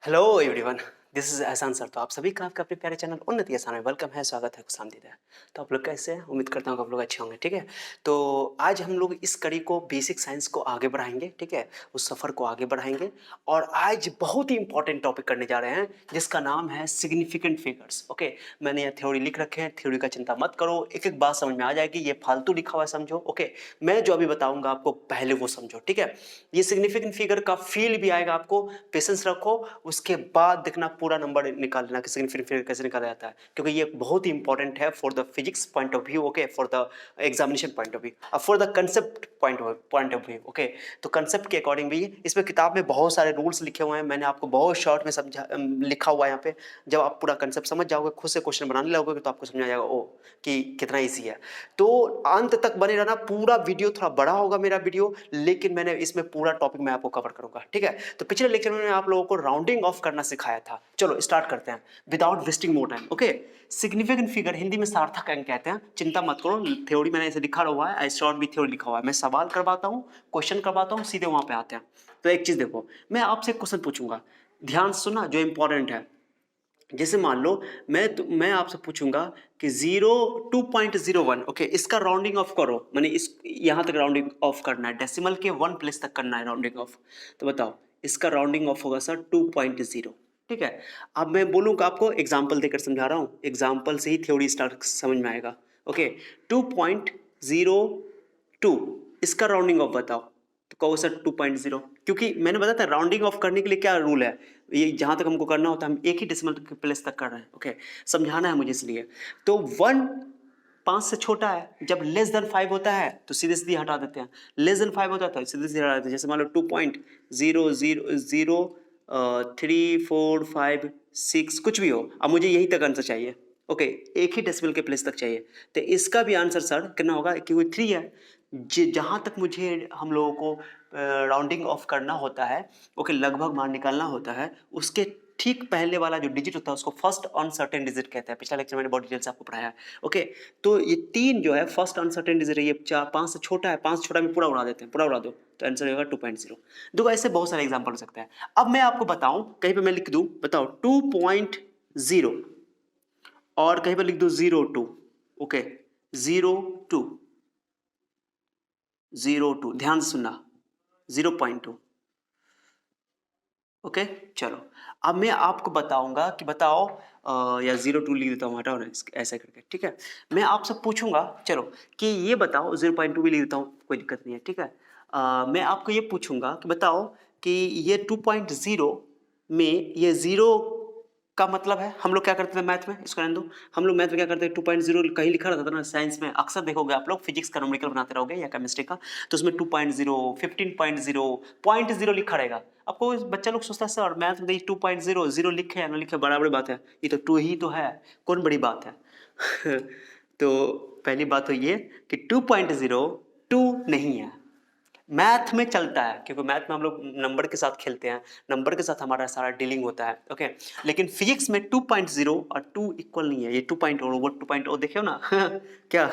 Hello everyone, this is एहसान sir. तो आप सभी का आपका अपने प्यारे चैनल उन्नति एहसान में वेलकम है, स्वागत है, खुशामदीद है। तो आप लोग कैसे हैं? उम्मीद करता हूँ कि आप लोग अच्छे होंगे। ठीक है, तो आज हम लोग इस कड़ी को बेसिक साइंस को आगे बढ़ाएंगे। ठीक है, उस सफ़र को आगे बढ़ाएंगे और आज बहुत ही इंपॉर्टेंट टॉपिक करने जा रहे हैं जिसका नाम है सिग्निफिकेंट फिगर्स। ओके, मैंने ये थ्योरी लिख रखे हैं, थ्योरी का चिंता मत करो, एक एक बात समझ में आ जाएगी। ये फालतू लिखा हुआ है समझो। ओके, मैं जो अभी बताऊंगा आपको पहले वो समझो। ठीक है, ये सिग्निफिकेंट फिगर का फील भी आएगा आपको, पेशेंस रखो, उसके बाद देखना पूरा नंबर निकाल लेना कि सिग्निफिकेंट फिगर कैसे निकाला जाता है, क्योंकि ये बहुत ही इंपॉर्टेंट है for the physics point of view. Okay, for the examination point of view और for the concept point of view. Okay, तो कंसेप्ट के अकॉर्डिंग भी इसमें किताब में बहुत सारे रूल्स लिखे हुए हैं, मैंने आपको बहुत शॉर्ट में समझा लिखा हुआ है यहाँ पे। जब आप पूरा कंसेप्ट समझ जाओगे, खुद से क्वेश्चन बनाने लगोगे तो आपको समझ आ जाएगा ओ कि कितना ईजी है। तो अंत तक बने रहना, पूरा वीडियो थोड़ा बड़ा होगा मेरा वीडियो, लेकिन मैंने इसमें पूरा टॉपिक मैं आपको कवर करूंगा। ठीक है, तो पिछले लेक्चर में मैंने आप लोगों को राउंडिंग ऑफ करना सिखाया था। चलो स्टार्ट करते हैं without wasting more time. Okay, significant figure Hindi में सार्थक अंक कहते हैं। चिंता मत करो, थ्योरी मैंने ऐसे लिखा हुआ है, आई शॉर्ट भी थ्योरी लिखा हुआ है। मैं सवाल करवाता हूँ, क्वेश्चन करवाता हूँ, सीधे वहां पे आते हैं। तो एक चीज देखो, मैं आपसे क्वेश्चन पूछूंगा, ध्यान सुनना जो इंपॉर्टेंट है। जैसे मान लो मैं आपसे पूछूंगा कि 2.01। ओके, इसका राउंडिंग ऑफ करो, मैंने इस यहां तक राउंडिंग ऑफ करना है, डेसिमल के 1 प्लेस तक करना है राउंडिंग ऑफ। तो बताओ इसका राउंडिंग ऑफ होगा सर 2.0। ठीक है, अब मैं बोलूंगा आपको, एग्जाम्पल देकर समझा रहा हूं, एग्जाम्पल से ही थ्योरी स्टार्ट समझ में आएगा। ओके, 2.02 इसका राउंडिंग ऑफ बताओ। तो कहो सर 2.0, क्योंकि मैंने बताया था राउंडिंग ऑफ करने के लिए क्या रूल है, ये जहां तक हमको करना होता है हम एक ही डेसिमल प्लेस तक कर रहे हैं। ओके, समझाना है मुझे इसलिए। तो 1 5 से छोटा है, जब लेस देन 5 होता है तो सीधे सीधे हटा देते हैं, लेस देन 5 होता है तो सीधे सीधे हटा देते हैं। जैसे मान लो 2.000345 6 कुछ भी हो, अब मुझे यही तक आंसर चाहिए। ओके, एक ही डेसिमल के प्लेस तक चाहिए, तो इसका भी आंसर सर कितना होगा, क्योंकि 3 है। जहां तक मुझे हम लोगों को राउंडिंग ऑफ करना होता है, ओके, लगभग मान निकालना होता है, उसके ठीक पहले वाला जो डिजिट होता है उसको फर्स्ट अनसर्टेन डिजिट कहते हैं। पिछला लेक्चर मैंने बहुत डिटेल से आपको पढ़ाया है। ओके, तो ये 3 जो है फर्स्ट अनसर्टेन डिजिट है, ये 4 5 से छोटा है, 5 से छोटा में पूरा उड़ा देते हैं, पूरा उड़ा दो तो आंसर होगा 2.0। देखो ऐसे बहुत सारे एग्जाम्पल हो सकते हैं। अब मैं आपको बताऊं, कहीं पे मैं लिख दूं, बताओ 2.0 और कहीं पर लिख दूं 02। ओके, 02 02, ध्यान से सुनना, 0.2। ओके, चलो अब मैं आपको बताऊंगा कि बताओ या 02 लिख देता हूँ, हटाओ ना ऐसा करके। ठीक है, मैं आपसे पूछूंगा, चलो कि ये बताओ, 0.2 भी लिख देता हूँ, कोई दिक्कत नहीं है। ठीक है, मैं आपको ये पूछूंगा कि बताओ कि ये 2.0 में ये 0 का मतलब है, हम लोग क्या करते थे मैथ में, इसको रहने दो, हम लोग मैथ में क्या करते हैं, 2.0 कहीं लिखा रहता था ना साइंस में, अक्सर देखोगे आप लोग फिजिक्स का न्यूमेरिकल बनाते रहोगे या केमिस्ट्री का, तो उसमें 2.0 15.0 0.0 लिखा रहेगा। आपको बच्चा लोग सोचता है सर मैथ में 2.0 0 लिखे या ना लिखे बड़ा बड़ी बात है, ये तो 2 ही तो है, कौन बड़ी बात है। तो पहली बात तो ये कि 2.0 2 नहीं है, मैथ में चलता है, क्योंकि मैथ में हम लोग नंबर के साथ खेलते हैं, नंबर के साथ हमारा सारा डीलिंग होता है। ओके, लेकिन फिजिक्स में 2.0 और 2 इक्वल नहीं है, ये 2.0 वो 2.0 देखियो ना। क्या।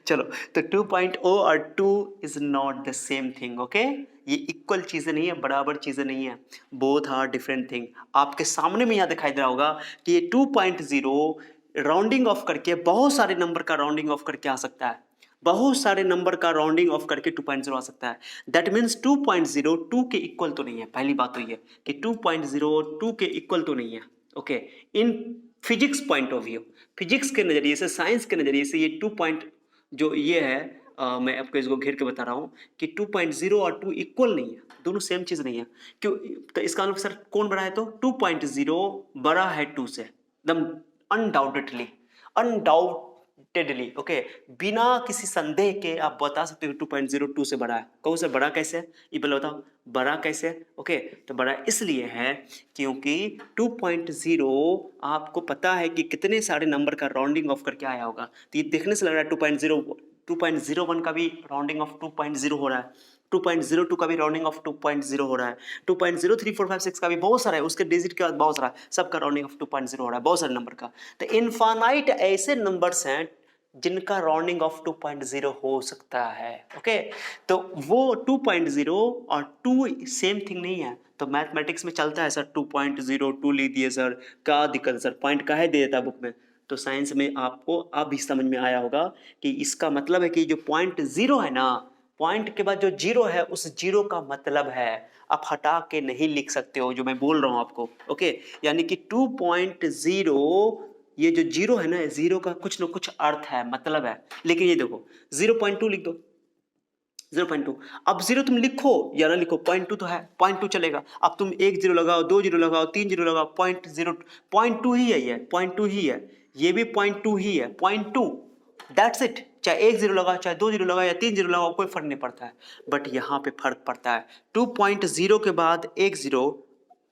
चलो, तो 2.0 और 2 is not the same thing. Okay, ये इक्वल चीजें नहीं है, बराबर चीजें नहीं है, बोथ आर डिफरेंट थिंग। आपके सामने में यहाँ दिखाई दे रहा होगा कि ये 2.0 राउंडिंग ऑफ करके बहुत सारे नंबर का राउंडिंग ऑफ करके आ सकता है, बहुत सारे नंबर का राउंडिंग ऑफ करके 2.0 आ सकता है। दैट मीन्स 2.0 2 के इक्वल तो नहीं है, पहली बात तो ये कि 2.0 2 के इक्वल तो नहीं है। Okay, in physics point of view, physics के नजरिए से, साइंस के नजरिए से ये 2 पॉइंट जो ये है, मैं आपको इसको घेर के बता रहा हूँ कि 2.0 और 2 इक्वल नहीं है, दोनों सेम चीज नहीं है। क्यों? तो इसका मतलब सर कौन बड़ा है, तो 2.0 बड़ा है 2 से, एकदम अनडाउटेडली, अनडाउटेडली। ओके, बिना किसी संदेह के आप बता सकते हो 2.0 2 से बड़ा है। कहो सर बड़ा कैसे है, ये पहले बताओ, बड़ा कैसे है। ओके, तो बड़ा इसलिए है क्योंकि 2.0 आपको पता है कि कितने सारे नंबर का राउंडिंग ऑफ करके आया होगा, तो ये देखने से लग रहा है 2.01 का भी राउंडिंग ऑफ 2.0 हो रहा है, 2.02 का भी राउंडिंग ऑफ 2.0 हो रहा है, 2.03456 का भी बहुत सारा है, उसके डिजिट के बाद बहुत सारा, सबका राउंडिंग ऑफ 2.0 हो रहा है, बहुत सारे नंबर का। तो इनफाइनाइट ऐसे नंबर्स हैं जिनका राउंडिंग ऑफ 2.0 हो सकता है। ओके, तो वो 2.0 और 2 सेम थिंग नहीं है। तो मैथमेटिक्स में चलता है सर 2.0 2 लिख दिए सर, क्या दिक्कत है सर, पॉइंट काहे दे देता है बुक में। तो साइंस में आपको अब भी समझ में आया होगा कि इसका मतलब है कि जो पॉइंट जीरो है ना, पॉइंट के बाद जो जीरो है उस जीरो का मतलब है, आप हटा के नहीं लिख सकते हो जो मैं बोल रहा हूं आपको। ओके, यानी कि 2.0, ये जो जीरो है ना, जीरो का कुछ ना कुछ अर्थ है, मतलब है। लेकिन ये देखो 0.2 लिख दो, 0.2, अब जीरो तुम लिखो या ना लिखो, 0.2 तो है, 0.2 चलेगा। अब तुम एक जीरो लगाओ, दो जीरो लगाओ, तीन जीरो लगाओ, 0.0, 0.2 ही है, ये 0.2 ही है, ये भी 0.2 ही है, 0.2, दैट्स इट। चाहे एक जीरो लगाओ, चाहे दो जीरो लगाओ या तीन जीरो लगाओ, कोई फर्क नहीं पड़ता है। बट यहाँ पे फर्क पड़ता है, 2.0 के बाद एक जीरो,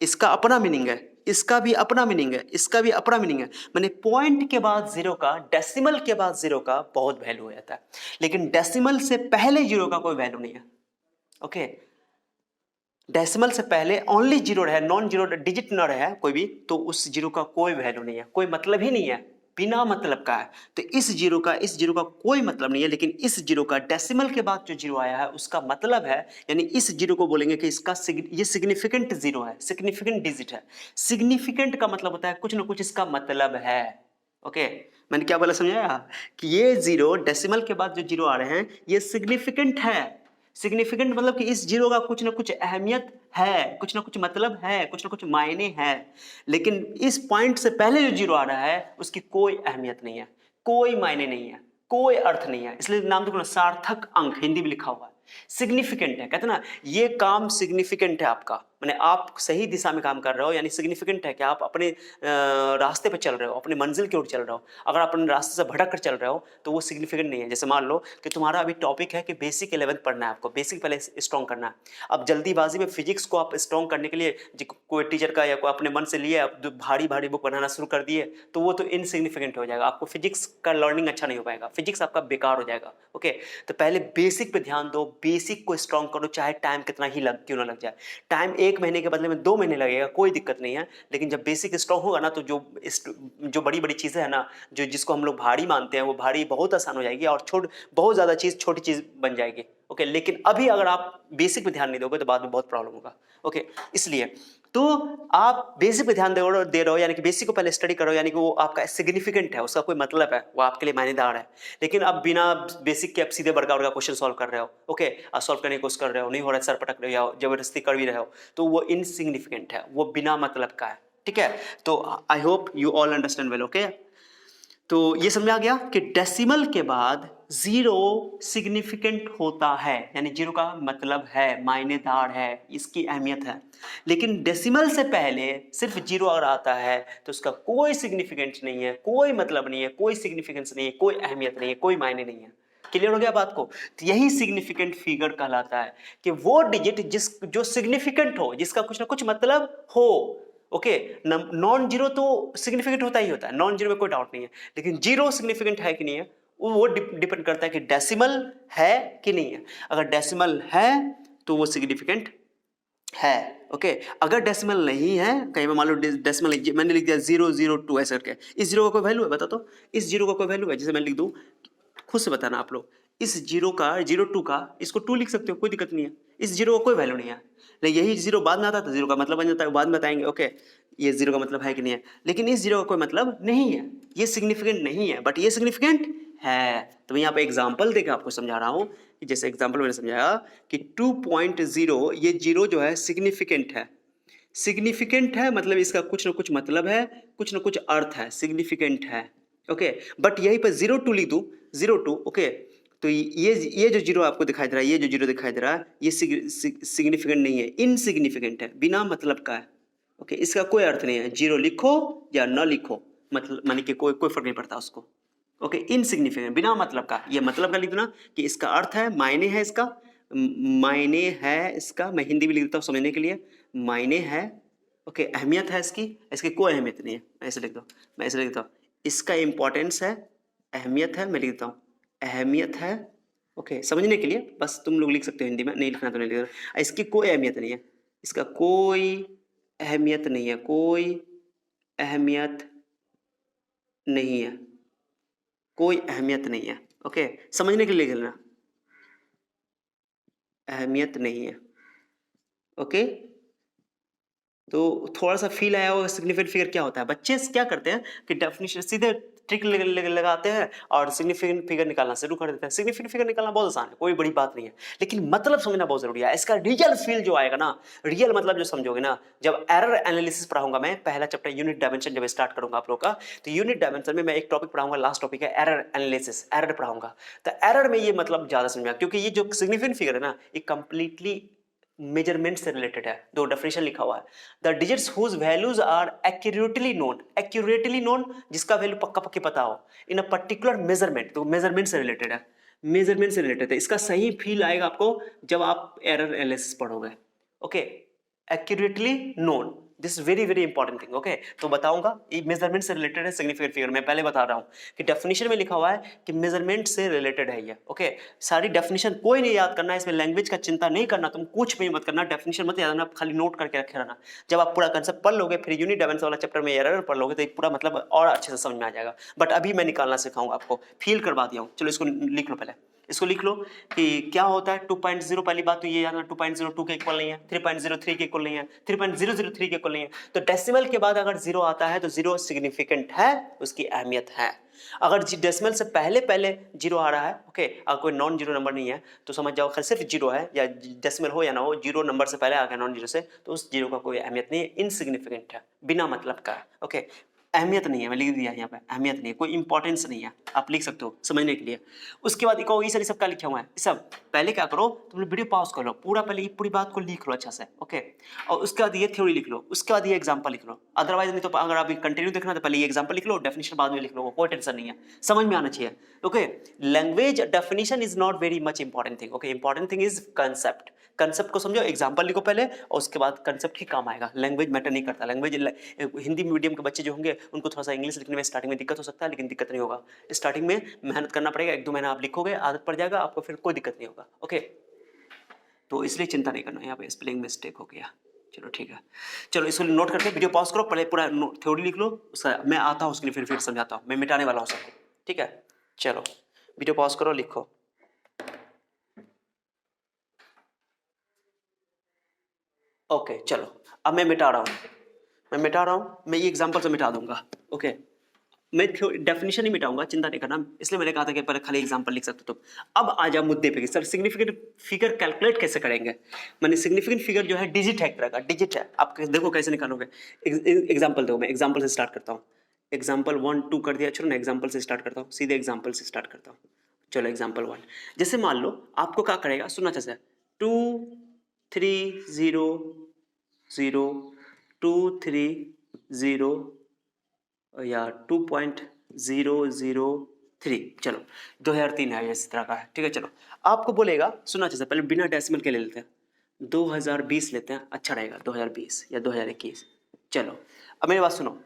इसका अपना मीनिंग है, इसका भी अपना मीनिंग है, इसका भी अपना मीनिंग है। मैंने पॉइंट के बाद जीरो का, डेसिमल के बाद जीरो का बहुत वैल्यू हो जाता है, लेकिन डेसिमल से पहले जीरो का कोई वैल्यू नहीं है। ओके, डेसिमल से पहले ओनली जीरो रहे, नॉन जीरो डिजिट न रहे कोई भी, तो उस जीरो का कोई वैल्यू नहीं है, कोई मतलब ही नहीं है, बिना मतलब का है। तो इस जीरो का कोई मतलब नहीं है, लेकिन इस जीरो का डेसिमल के बाद जो जीरो आया है उसका मतलब है, यानी इस जीरो को बोलेंगे कि इसका ये सिग्निफिकेंट जीरो है, सिग्निफिकेंट डिजिट है। सिग्निफिकेंट का मतलब होता है कुछ ना कुछ इसका मतलब है। ओके, मैंने क्या बोला समझाया, कि ये जीरो डेसिमल के बाद जो जीरो आ रहे हैं ये सिग्निफिकेंट है। सिग्निफिकेंट मतलब कि इस जीरो का कुछ ना कुछ अहमियत है, कुछ ना कुछ मतलब है, कुछ ना कुछ मायने है। लेकिन इस पॉइंट से पहले जो जीरो आ रहा है उसकी कोई अहमियत नहीं है, कोई मायने नहीं है, कोई अर्थ नहीं है। इसलिए नाम देखो ना, सार्थक अंक हिंदी में लिखा हुआ है, सिग्निफिकेंट है। कहते ना ये काम सिग्निफिकेंट है आपका, माने आप सही दिशा में काम कर रहे हो, यानी सिग्निफिकेंट है कि आप अपने रास्ते पर चल रहे हो, अपने मंजिल की ओर चल रहे हो। अगर आप अपने रास्ते से भटक कर चल रहे हो तो वो सिग्निफिकेंट नहीं है। जैसे मान लो कि तुम्हारा अभी टॉपिक है कि बेसिक 11th पढ़ना है, आपको बेसिक पहले स्ट्रॉन्ग करना है। अब जल्दीबाजी में फिजिक्स को आप स्ट्रॉन्ग करने के लिए कोई टीचर का या कोई अपने मन से लिए आप भारी भारी बुक बनाना शुरू कर दिए, तो वो तो इनसिग्निफिकेंट हो जाएगा, आपको फिजिक्स का लर्निंग अच्छा नहीं हो पाएगा, फिजिक्स आपका बेकार हो जाएगा। ओके, तो पहले बेसिक पे ध्यान दो, बेसिक को स्ट्रॉन्ग करो, चाहे टाइम कितना ही क्यों ना लग जाए। टाइम 1 महीने के बदले में 2 महीने लगेगा, कोई दिक्कत नहीं है, लेकिन जब बेसिक स्ट्रॉन्ग होगा ना तो जो बड़ी बड़ी चीजें है ना, जो जिसको हम लोग भारी मानते हैं, वो भारी बहुत आसान हो जाएगी, और बहुत ज्यादा चीज छोटी चीज बन जाएगी। ओके, लेकिन अभी अगर आप बेसिक पे ध्यान नहीं दोगे तो बाद में बहुत प्रॉब्लम होगा। ओके, इसलिए तो आप बेसिक पे ध्यान दे रहे हो, यानी कि बेसिक को पहले स्टडी करो, यानी कि वो आपका सिग्निफिकेंट है, उसका कोई मतलब है, वो आपके लिए मायनेदार है। लेकिन अब बिना बेसिक के आप सीधे बड़का बड़का क्वेश्चन सॉल्व कर रहे हो, ओके, आप सॉल्व करने की कोशिश कर रहे हो, नहीं हो रहा है, सर पटक रहे हो या जबरदस्ती कर भी रहे हो, तो वो इनसिग्निफिकेंट है, वो बिना मतलब का है। ठीक है, तो I hope you all understand well. Okay, तो ये समझ आ गया कि डेसिमल के बाद जीरो सिग्निफिकेंट होता है, यानी जीरो का मतलब है, मायनेदार है, इसकी अहमियत है। लेकिन डेसिमल से पहले सिर्फ जीरो अगर आता है तो उसका कोई सिग्निफिकेंस नहीं है, कोई मतलब नहीं है, कोई सिग्निफिकेंस नहीं है, कोई अहमियत नहीं है, कोई मायने नहीं है। क्लियर हो गया बात को। तो यही सिग्निफिकेंट फिगर कहलाता है, कि वो डिजिट जो सिग्निफिकेंट हो, जिसका कुछ ना कुछ मतलब हो। ओके, नॉन जीरो तो सिग्निफिकेंट होता ही होता है, नॉन जीरो में कोई डाउट नहीं है, लेकिन जीरो सिग्निफिकेंट है कि नहीं है वो डिपेंड करता है कि डेसिमल है कि नहीं है। अगर डेसिमल है तो वो सिग्निफिकेंट है। ओके, अगर डेसिमल नहीं है, कहीं पे मान लो डेसिमल मैंने लिख दिया 002 ऐसे करके, इस जीरो का कोई वैल्यू है बता, तो इस जीरो का कोई वैल्यू है, जैसे मैं लिख दूं, खुद से बताना आप लोग, इस जीरो का 02 का इसको 2 लिख सकते हो, कोई दिक्कत नहीं है, इस जीरो का कोई वैल्यू नहीं है। लेकिन यही जीरो बाद में आता है तो जीरो का मतलब बन जाता है, बाद में बताएंगे। ओके, ये जीरो का मतलब है कि नहीं है, लेकिन इस जीरो का कोई मतलब नहीं है, ये सिग्निफिकेंट नहीं है, बट ये सिग्निफिकेंट है। तो मैं यहाँ पे एग्जाम्पल देकर आपको समझा रहा हूँ, कि जैसे एग्जाम्पल मैंने समझाया कि 2.0 ये जीरो जो है सिग्निफिकेंट है, सिग्निफिकेंट है मतलब इसका कुछ ना कुछ मतलब है, कुछ ना कुछ अर्थ है, सिग्निफिकेंट है। ओके, बट यहीं पर 02 लिख दूं, 02। ओके, तो ये जो जीरो आपको दिखाई दे रहा है, ये जो जीरो दिखाई दे रहा है, ये सिग्निफिकेंट नहीं है, इनसिग्निफिकेंट है, बिना मतलब का है। ओके, इसका कोई अर्थ नहीं है, जीरो लिखो या न लिखो, मतलब माने कि कोई कोई फर्क नहीं पड़ता उसको। ओके, इनसिग्निफिकेंट, बिना मतलब का, ये मतलब का लिख देना कि इसका अर्थ है, मायने है इसका, मायने है इसका, मैं हिंदी में लिख देता हूँ समझने के लिए, मायने है। ओके, अहमियत है इसकी, इसकी कोई अहमियत नहीं है, मैं ऐसे लिख दो, मैं ऐसे लिख देता हूँ, इसका इंपॉर्टेंस है, अहमियत है, मैं लिख देता हूँ, अहमियत है। ओके, समझने के लिए बस तुम लोग लिख सकते हो हिंदी में, नहीं लिखना तो नहीं लिखना, इसकी कोई अहमियत नहीं है, इसका कोई अहमियत नहीं है, कोई अहमियत नहीं है, कोई अहमियत नहीं है। ओके, समझने के लिए लिख लेना, अहमियत नहीं है। ओके, तो थोड़ा सा फील आया होगा सिग्निफिकेंट फिगर क्या होता है। बच्चे क्या करते हैं कि डेफिनेशन सीधे ट्रिक लगाते हैं और सिग्निफिकेंट फिगर निकालना शुरू कर देते हैं। सिग्निफिकेंट फिगर निकालना बहुत आसान है, कोई बड़ी बात नहीं है, लेकिन मतलब समझना बहुत जरूरी है। इसका रियल फील जो आएगा ना, रियल मतलब जो समझोगे ना, जब एरर एनालिसिस पढ़ाऊंगा मैं, पहला चैप्टर यूनिट डायमेंशन जब स्टार्ट करूंगा आप लोग का, तो यूनिट डायमेंशन में मैं एक टॉपिक पढ़ाऊंगा, लास्ट टॉपिक है एरर एनालिसिस, एरर पढ़ाऊंगा। तो एरर में ये मतलब ज्यादा समझ में आएगा, क्योंकि ये जो सिग्निफिकेंट फिगर है ना, ये कंप्लीटली मेजरमेंट से रिलेटेड है। दो डेफिनेशन लिखा हुआ है, the digits whose values are accurately known, जिसका वैल्यू पक्का पक्की पता हो इन अ पर्टिकुलर मेजरमेंट, तो मेजरमेंट से रिलेटेड है, मेजरमेंट से रिलेटेड है। इसका सही फील आएगा आपको जब आप एरर एनालिसिस पढ़ोगे। Okay, accurately known, this very very important thing. Okay, तो बताऊंगा ये मेजरमेंट से रिलेटेड है सिग्निफिकेंट फिगर। मैं पहले बता रहा हूं कि डेफिनेशन में लिखा हुआ है कि मेजरमेंट से रिलेटेड है ये। ओके, सारी डेफिनेशन कोई नहीं याद करना, इसमें लैंग्वेज का चिंता नहीं करना, तुम कुछ भी मत करना, डेफिनेशन मत याद करना, खाली नोट करके रखे रहना। जब आप पूरा कंसेप्ट पढ़ लोगे, फिर यूनिट डायमेंशन वाला चैप्टर में एरर पढ़ लोगे, तो ये पूरा मतलब और अच्छे से समझ में आ जाएगा। बट अभी मैं निकालना सिखाऊंगा आपको, फील करवा दिया हूँ। चलो इसको लिख लो, पहले इसको लिख लो कि क्या होता है 2.0। पहली बात तो ये याद रखना 2.02 के इक्वल नहीं है, 3.03 के इक्वल नहीं है, 3.003 के इक्वल नहीं है। तो डेसिमल के बाद अगर जीरो आता है तो जीरो सिग्निफिकेंट है, उसकी अहमियत है। अगर डेसिमल से पहले पहले जीरो आ रहा है, ओके, अगर कोई नॉन जीरो नंबर नहीं है तो समझ जाओ खाली सिर्फ जीरो है, या डेसिमल हो या ना हो, जीरो नंबर से पहले आ गया नॉन जीरो से, तो उस जीरो का कोई अहमियत नहीं है, इनसिग्निफिकेंट है, बिना मतलब का है। ओके, अहमियत नहीं है, मैं लिख दिया यहाँ पे, अहमियत नहीं है, कोई इंपॉर्टेंस नहीं है, आप लिख सकते हो समझने के लिए। उसके बाद एक ये सब क्या लिखा हुआ है, सब पहले क्या करो, तुम वीडियो पॉज कर लो, पूरा पहले ये पूरी बात को लिख लो अच्छा से। ओके, और उसके बाद ये थ्योरी लिख लो, उसके बाद ये एग्जांपल लिख लो। अदरवाइज नहीं तो अगर आप कंटिन्यू देखना तो पहले ये एग्जांपल लिख लो, डेफिनेशन बाद में लिख लो, कोई टेंशन नहीं है, समझ में आना चाहिए। Okay, language definition is not very much important thing. Okay, important thing is concept. Concept को समझो, एग्जांपल लिखो पहले, और उसके बाद कंसेप्ट ही काम आएगा। लैंग्वेज मैटर नहीं करता। लैंग्वेज हिंदी मीडियम के बच्चे जो होंगे उनको थोड़ा सा इंग्लिश लिखने में स्टार्टिंग में दिक्कत हो सकता है, लेकिन दिक्कत नहीं होगा। स्टार्टिंग में मेहनत करना पड़ेगा, 1-2 महीना आप लिखोगे, आदत पड़ जाएगा आपको, फिर कोई दिक्कत नहीं होगा। ओके, तो इसलिए चिंता नहीं करना, यहाँ पे स्पेलिंग मिस्टेक हो गया। चलो ठीक है, चलो इसको नोट करके वीडियो पॉज करो, पहले पूरा थ्योरी लिख लो, उसका मैं आता हूँ उसके लिए, फिर समझाता हूँ, मैं मिटाने वाला हूँ सबको। ठीक है, चलो वीडियो पॉज करो, लिखो। ओके, चलो अब मैं मिटा रहा हूँ, मैं ये एग्जांपल से मिटा दूंगा। ओके, मैं डेफिनेशन नहीं मिटाऊंगा, चिंता नहीं करना, इसलिए मैंने कहा था कि पहले खाली एग्जांपल लिख सकते हो तुम। अब आ जाओ मुद्दे पे कि सर सिग्निफिकेंट फिगर कैलकुलेट कैसे करेंगे। मैंने सिग्निफिकेंट फिगर जो है डिजिट है, एक तरह का डिजिट है, आप देखो कैसे निकालोगे। एग्जांपल दो, मैं एग्जांपल से स्टार्ट करता हूँ। एग्जांपल 1 2 कर दिया, चलो ना एग्जांपल से स्टार्ट करता हूँ, सीधे एग्जांपल से स्टार्ट करता हूँ। चलो एग्जांपल 1, जैसे मान लो आपको क्या करेगा, सुनना अच्छे से, 2 3 0 0 2 3 0 या 2.003, चलो 2003 है, इस तरह का है। ठीक है, चलो आपको बोलेगा, सुना चाहिए पहले बिना डेसिमल के ले लेते हैं, 2020 लेते हैं, अच्छा रहेगा 2020 या 2021। चलो अब मेरी बात सुनो,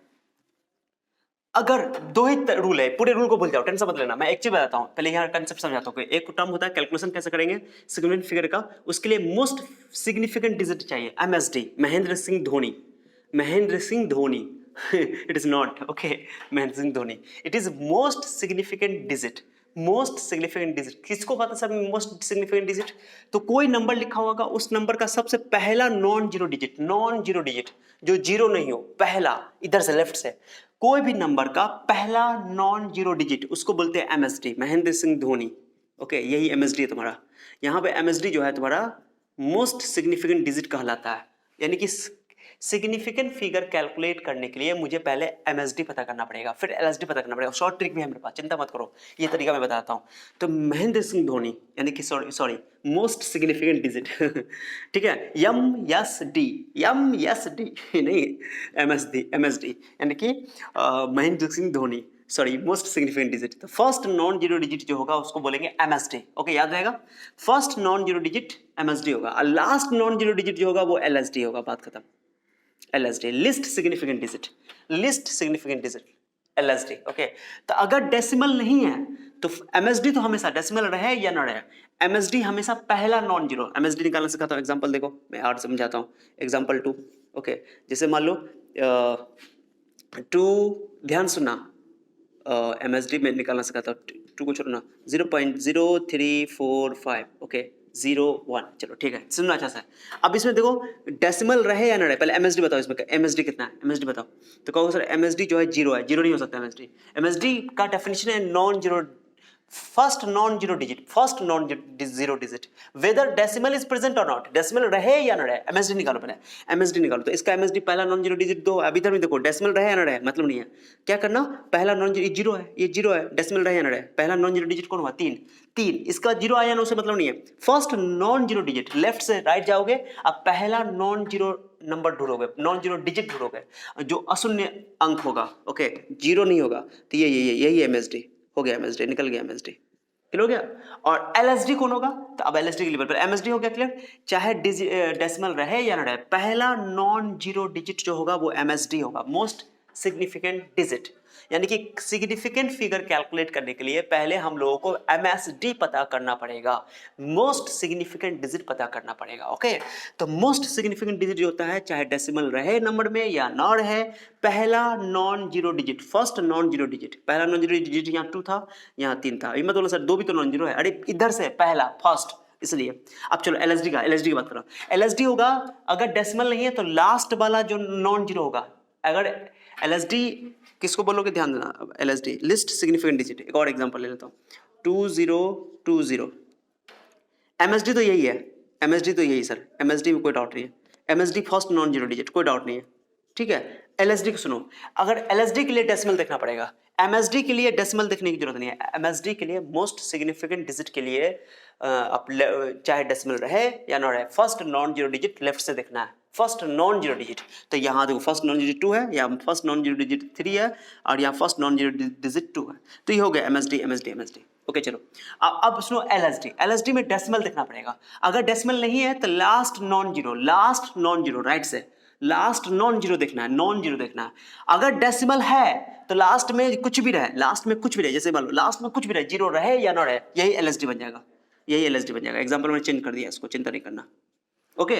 अगर दो ही रूल है, पूरे रूल को भूल जाओ, टेंशन मत लेना, मैं एक चीज बताता हूँ, पहले यहाँ कंसेप्ट समझाता हूँ। एक टर्म होता है कैलकुलेशन कैसे करेंगे सिग्निफिकेंट फिगर का, उसके लिए मोस्ट सिग्निफिकेंट डिजिट चाहिए, MSD, Mahendra Singh Dhoni, Mahendra Singh Dhoni it is not, okay, Mahendra Singh Dhoni, it is most significant digit. Most significant digit किसको कहते हैं सर, मोस्ट सिग्निफिकेंट डिजिट, तो कोई नंबर लिखा होगा, उस नंबर का सबसे पहला नॉन जीरो डिजिट जो जीरो नहीं हो, पहला इधर से लेफ्ट से, कोई भी नंबर का पहला नॉन जीरो डिजिट, उसको बोलते हैं एमएसडी, महेंद्र सिंह धोनी। ओके, यही एमएसडी है तुम्हारा। यहाँ पे एमएसडी जो है तुम्हारा मोस्ट सिग्निफिकेंट डिजिट कहलाता है। यानी कि सिग्निफिकेंट फिगर कैलकुलेट करने के लिए मुझे पहले एमएसडी पता करना पड़ेगा, फिर एलएसडी पता करना पड़ेगा। शॉर्ट ट्रिक भी है मेरे पास, चिंता मत करो, ये तरीका मैं बताता हूँ। तो महेंद्र सिंह धोनी यानी कि सॉरी मोस्ट सिग्निफिकेंट डिजिट ठीक है, एम एस डी नहीं, एमएसडी यानी कि Mahendra Singh Dhoni, sorry most significant digit. तो फर्स्ट नॉन जीरो डिजिट जो होगा उसको बोलेंगे एमएसडी। ओके, याद रहेगा, first non zero digit MSD होगा, और लास्ट नॉन जीरो डिजिट जो होगा वो एलएसडी होगा, बात खत्म। LSD least significant digit LSD। Okay, तो अगर डेसिमल नहीं है तो MSD तो हमेशा डेसिमल रहे या ना रहे, MSD हमेशा पहला नॉन जीरो। MSD निकालना सिखाता हूँ, एग्जांपल देखो, मैं और समझाता हूँ। एग्जांपल 2, ओके, जैसे मान लो 2, ध्यान सुनना, MSD में निकालना सिखाता हूँ, 2 को छोड़ो ना, 0.0345, ओके 01, चलो ठीक है, सुनना अच्छा सा है। अब इसमें देखो डेसिमल रहे या ना रहे, पहले MSD बताओ, इसमें MSD कितना है, MSD बताओ। तो कहोगे सर MSD जो है 0 है, 0 नहीं हो सकता MSD का डेफिनेशन है non zero, first non zero digit, whether decimal is present और नॉट, डेसिमल रहे या ना रहे, MSD निकालो पहले, MSD निकालो। तो इसका MSD पहला नॉन जीरो डिजिट दो, अब इधर में देखो डेसिमल रहे या ना रहे, मतलब नहीं है, क्या करना, पहला नॉन जीरो, जीरो है, ये जीरो है, डेसिमल रहे या ना रहे, पहला नॉन जीरो डिजिट कौन हुआ, 3, इसका जीरो आया ना, उससे मतलब नहीं है, first non zero digit, left से राइट जाओगे, अब पहला नॉन जीरो नंबर ढूंढोगे, नॉन जीरो डिजिट ढूंढोगे जो अशून्य अंक होगा, ओके, जीरो नहीं होगा, तो यही MSD हो गया, MSD निकल गया, MSD क्लियर हो गया। और LSD कौन होगा, तो अब LSD के लेवल पर MSD हो गया क्लियर, चाहे डेसिमल रहे या ना रहे, पहला नॉन जीरो डिजिट जो होगा वो MSD होगा, मोस्ट सिग्निफिकेंट डिजिट, यानी कि सिग्निफिकेंट फिगर कैलकुलेट करने के लिए पहले हम लोगों को MSD पता करना पड़ेगा, मोस्ट सिग्निफिकेंट डिजिट पता करना पड़ेगा, ओके। तो मोस्ट सिग्निफिकेंट डिजिट जो होता है, चाहे डेसिमल रहे नंबर में या ना रहे, पहला non zero digit, first non zero digit, पहला नॉन जीरो डिजिट यहाँ 2 था, यहाँ 3 था, ये मत बोलो सर 2 भी तो नॉन जीरो है, अरे इधर से पहला फर्स्ट, इसलिए। अब चलो LSD की बात करो, LSD होगा अगर डेसिमल नहीं है तो लास्ट वाला जो नॉन जीरो होगा, अगर LSD किसको बोलोगे, ध्यान देना, अब LSD लिस्ट सिग्निफिकेंट डिजिट, एक और एग्जांपल ले लेता हूँ, 2020, MSD तो यही है, MSD तो यही सर, MSD में कोई डाउट नहीं है, MSD first non zero digit, कोई डाउट नहीं है, ठीक है। LSD को सुनो, अगर LSD के लिए डेसिमल देखना पड़ेगा, MSD के लिए डेसिमल देखने की जरूरत नहीं है, MSD के लिए मोस्ट सिग्निफिकेंट डिजिट के लिए चाहे डेसिमल रहे या ना रहे, first non zero digit left से देखना है, फर्स्ट नॉन जीरो डिजिट, तो यहाँ देखो फर्स्ट नॉन डिजिट 2 है, यहाँ फर्स्ट नॉन जीरो डिजिट 3 है, और यहाँ फर्स्ट नॉन जीरो डिजिट 2 है, तो ये हो गया MSD, ओके चलो। अब सुनो LSD में डेसिमल देखना पड़ेगा, अगर डेसिमल नहीं है तो लास्ट नॉन जीरो राइट से, लास्ट नॉन जीरो देखना है, अगर डेसिमल है तो लास्ट में कुछ भी रहे, जैसे मान लो लास्ट में कुछ भी रहे, जीरो रहे या ना रहे, यही LSD बन जाएगा, एग्जाम्पल मैंने चेंज कर दिया, इसको चिंता नहीं करना, ओके।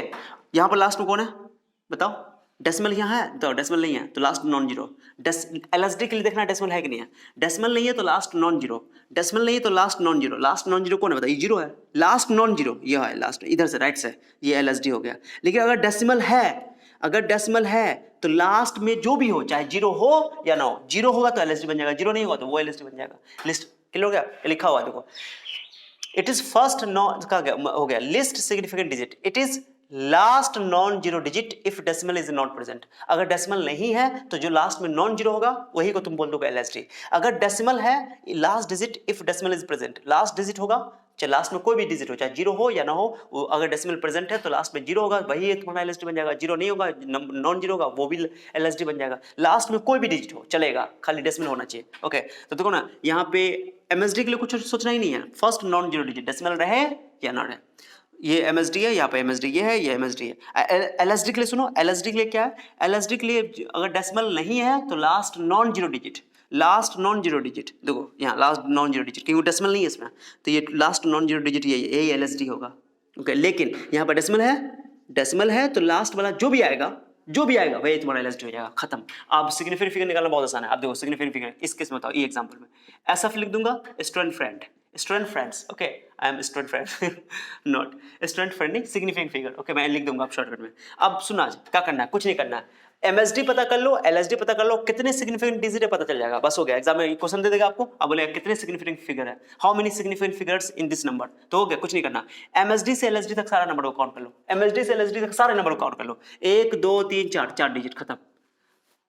यहाँ पर लास्ट में कौन है बताओ, डेसिमल यहाँ है, तो डेसिमल नहीं है तो लास्ट नॉन जीरो, LSD के लिए देखना डेसिमल है कि नहीं है, डेसिमल नहीं है तो लास्ट नॉन जीरो, डेसिमल नहीं है तो लास्ट नॉन जीरो कौन है बताइए, जीरो है, लास्ट नॉन जीरो ये है, लास्ट इधर से राइट से, ये LSD हो गया। लेकिन अगर डेसिमल है तो लास्ट में जो भी हो, चाहे जीरो हो या ना हो, जीरो होगा तो LSD बन जाएगा, जीरो नहीं होगा तो वो LSD बन जाएगा, लिस्ट क्लियर हो गया, लिखा हुआ देखो, इट इज फर्स्ट नॉन का हो गया, least significant digit, it is last non zero digit if decimal is not present, अगर डेसिमल नहीं है तो जो लास्ट में नॉन जीरो होगा वही को तुम बोल दोगे LSD, अगर डेसिमल है last digit if decimal is present, last digit होगा, चाहे लास्ट में कोई भी डिजिट हो, चाहे जीरो हो या ना हो, वो अगर डेसिमल प्रेजेंट है तो लास्ट में जीरो होगा, वही तुम्हारा LSD बन जाएगा, जीरो नहीं होगा, नॉन जीरो होगा, वो भी LSD बन जाएगा, लास्ट में कोई भी डिजिट हो चलेगा, खाली डेसिमल होना चाहिए, ओके। तो देखो ना यहाँ पे MSD के लिए कुछ सोचना ही नहीं है, first non zero digit, decimal रहे या ना रहे, ये MSD है, यहाँ पे MSD ये है, ये MSD है। LSD के लिए सुनो, LSD के लिए क्या है, LSD के लिए अगर डेसिमल नहीं है तो लास्ट नॉन जीरो डिजिट, देखो यहाँ लास्ट नॉन जीरो डिजिट, क्योंकि डेसिमल नहीं है इसमें, तो ये लास्ट नॉन जीरो डिजिट यही LSD होगा, ओके। लेकिन यहाँ पर डेसिमल है तो लास्ट वाला जो भी आएगा वही तुम्हारा LSD हो जाएगा, खत्म। अब सिग्निफिकेंट फिगर निकालना बहुत आसान है, अब देखो सिग्निफिकेंट फिगर इस केस में बताओ, ये एग्जांपल में SF लिख दूंगा, student friends, okay, I am student friend not student friend नहीं, सिग्निफिकेंट फिगर, ओके, मैं लिख दूंगा अब शॉर्टकट में। अब सुना क्या करना है, कुछ नहीं करना है, MSD पता कर लो, LSD पता कर लो, कितने सिग्निफिकेंट डिजिट है पता चल जाएगा, बस हो गया, एग्जाम में क्वेश्चन दे देगा आपको, अब बोलेगा कितने सिग्निफिकेंट फिगर है, how many significant figures in this number, तो हो गया, कुछ नहीं करना, MSD से LSD तक सारा नंबर को काउंट कर लो, MSD से LSD तक सारे नंबर को काउंट कर लो, 1 2 3 4 डिजिट खत्म,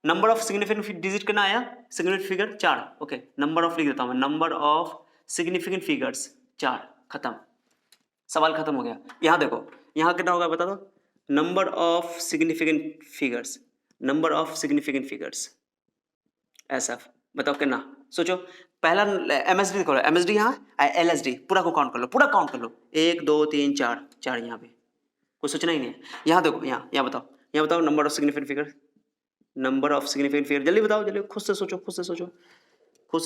नंबर ऑफ सिग्निफिकेंट डिजिट कितना आया, significant figure 4, okay, number of लिख देता हूं मैं, नंबर ऑफ सिग्निफिकेंट फिगर्स 4, खत्म, सवाल खत्म हो गया। यहां देखो, यहां कितना होगा बता दो, number of significant figures SF, बताओ कितना, सोचो, पहला MSD देखो, MSD यहाँ LSD पूरा को काउंट कर लो, 1 2 3 4 यहाँ पे, कुछ सोचना ही नहीं है। यहाँ देखो, यहाँ बताओ नंबर ऑफ सिग्निफिकेंट फिगर, जल्दी बताओ, जल्दी, खुद से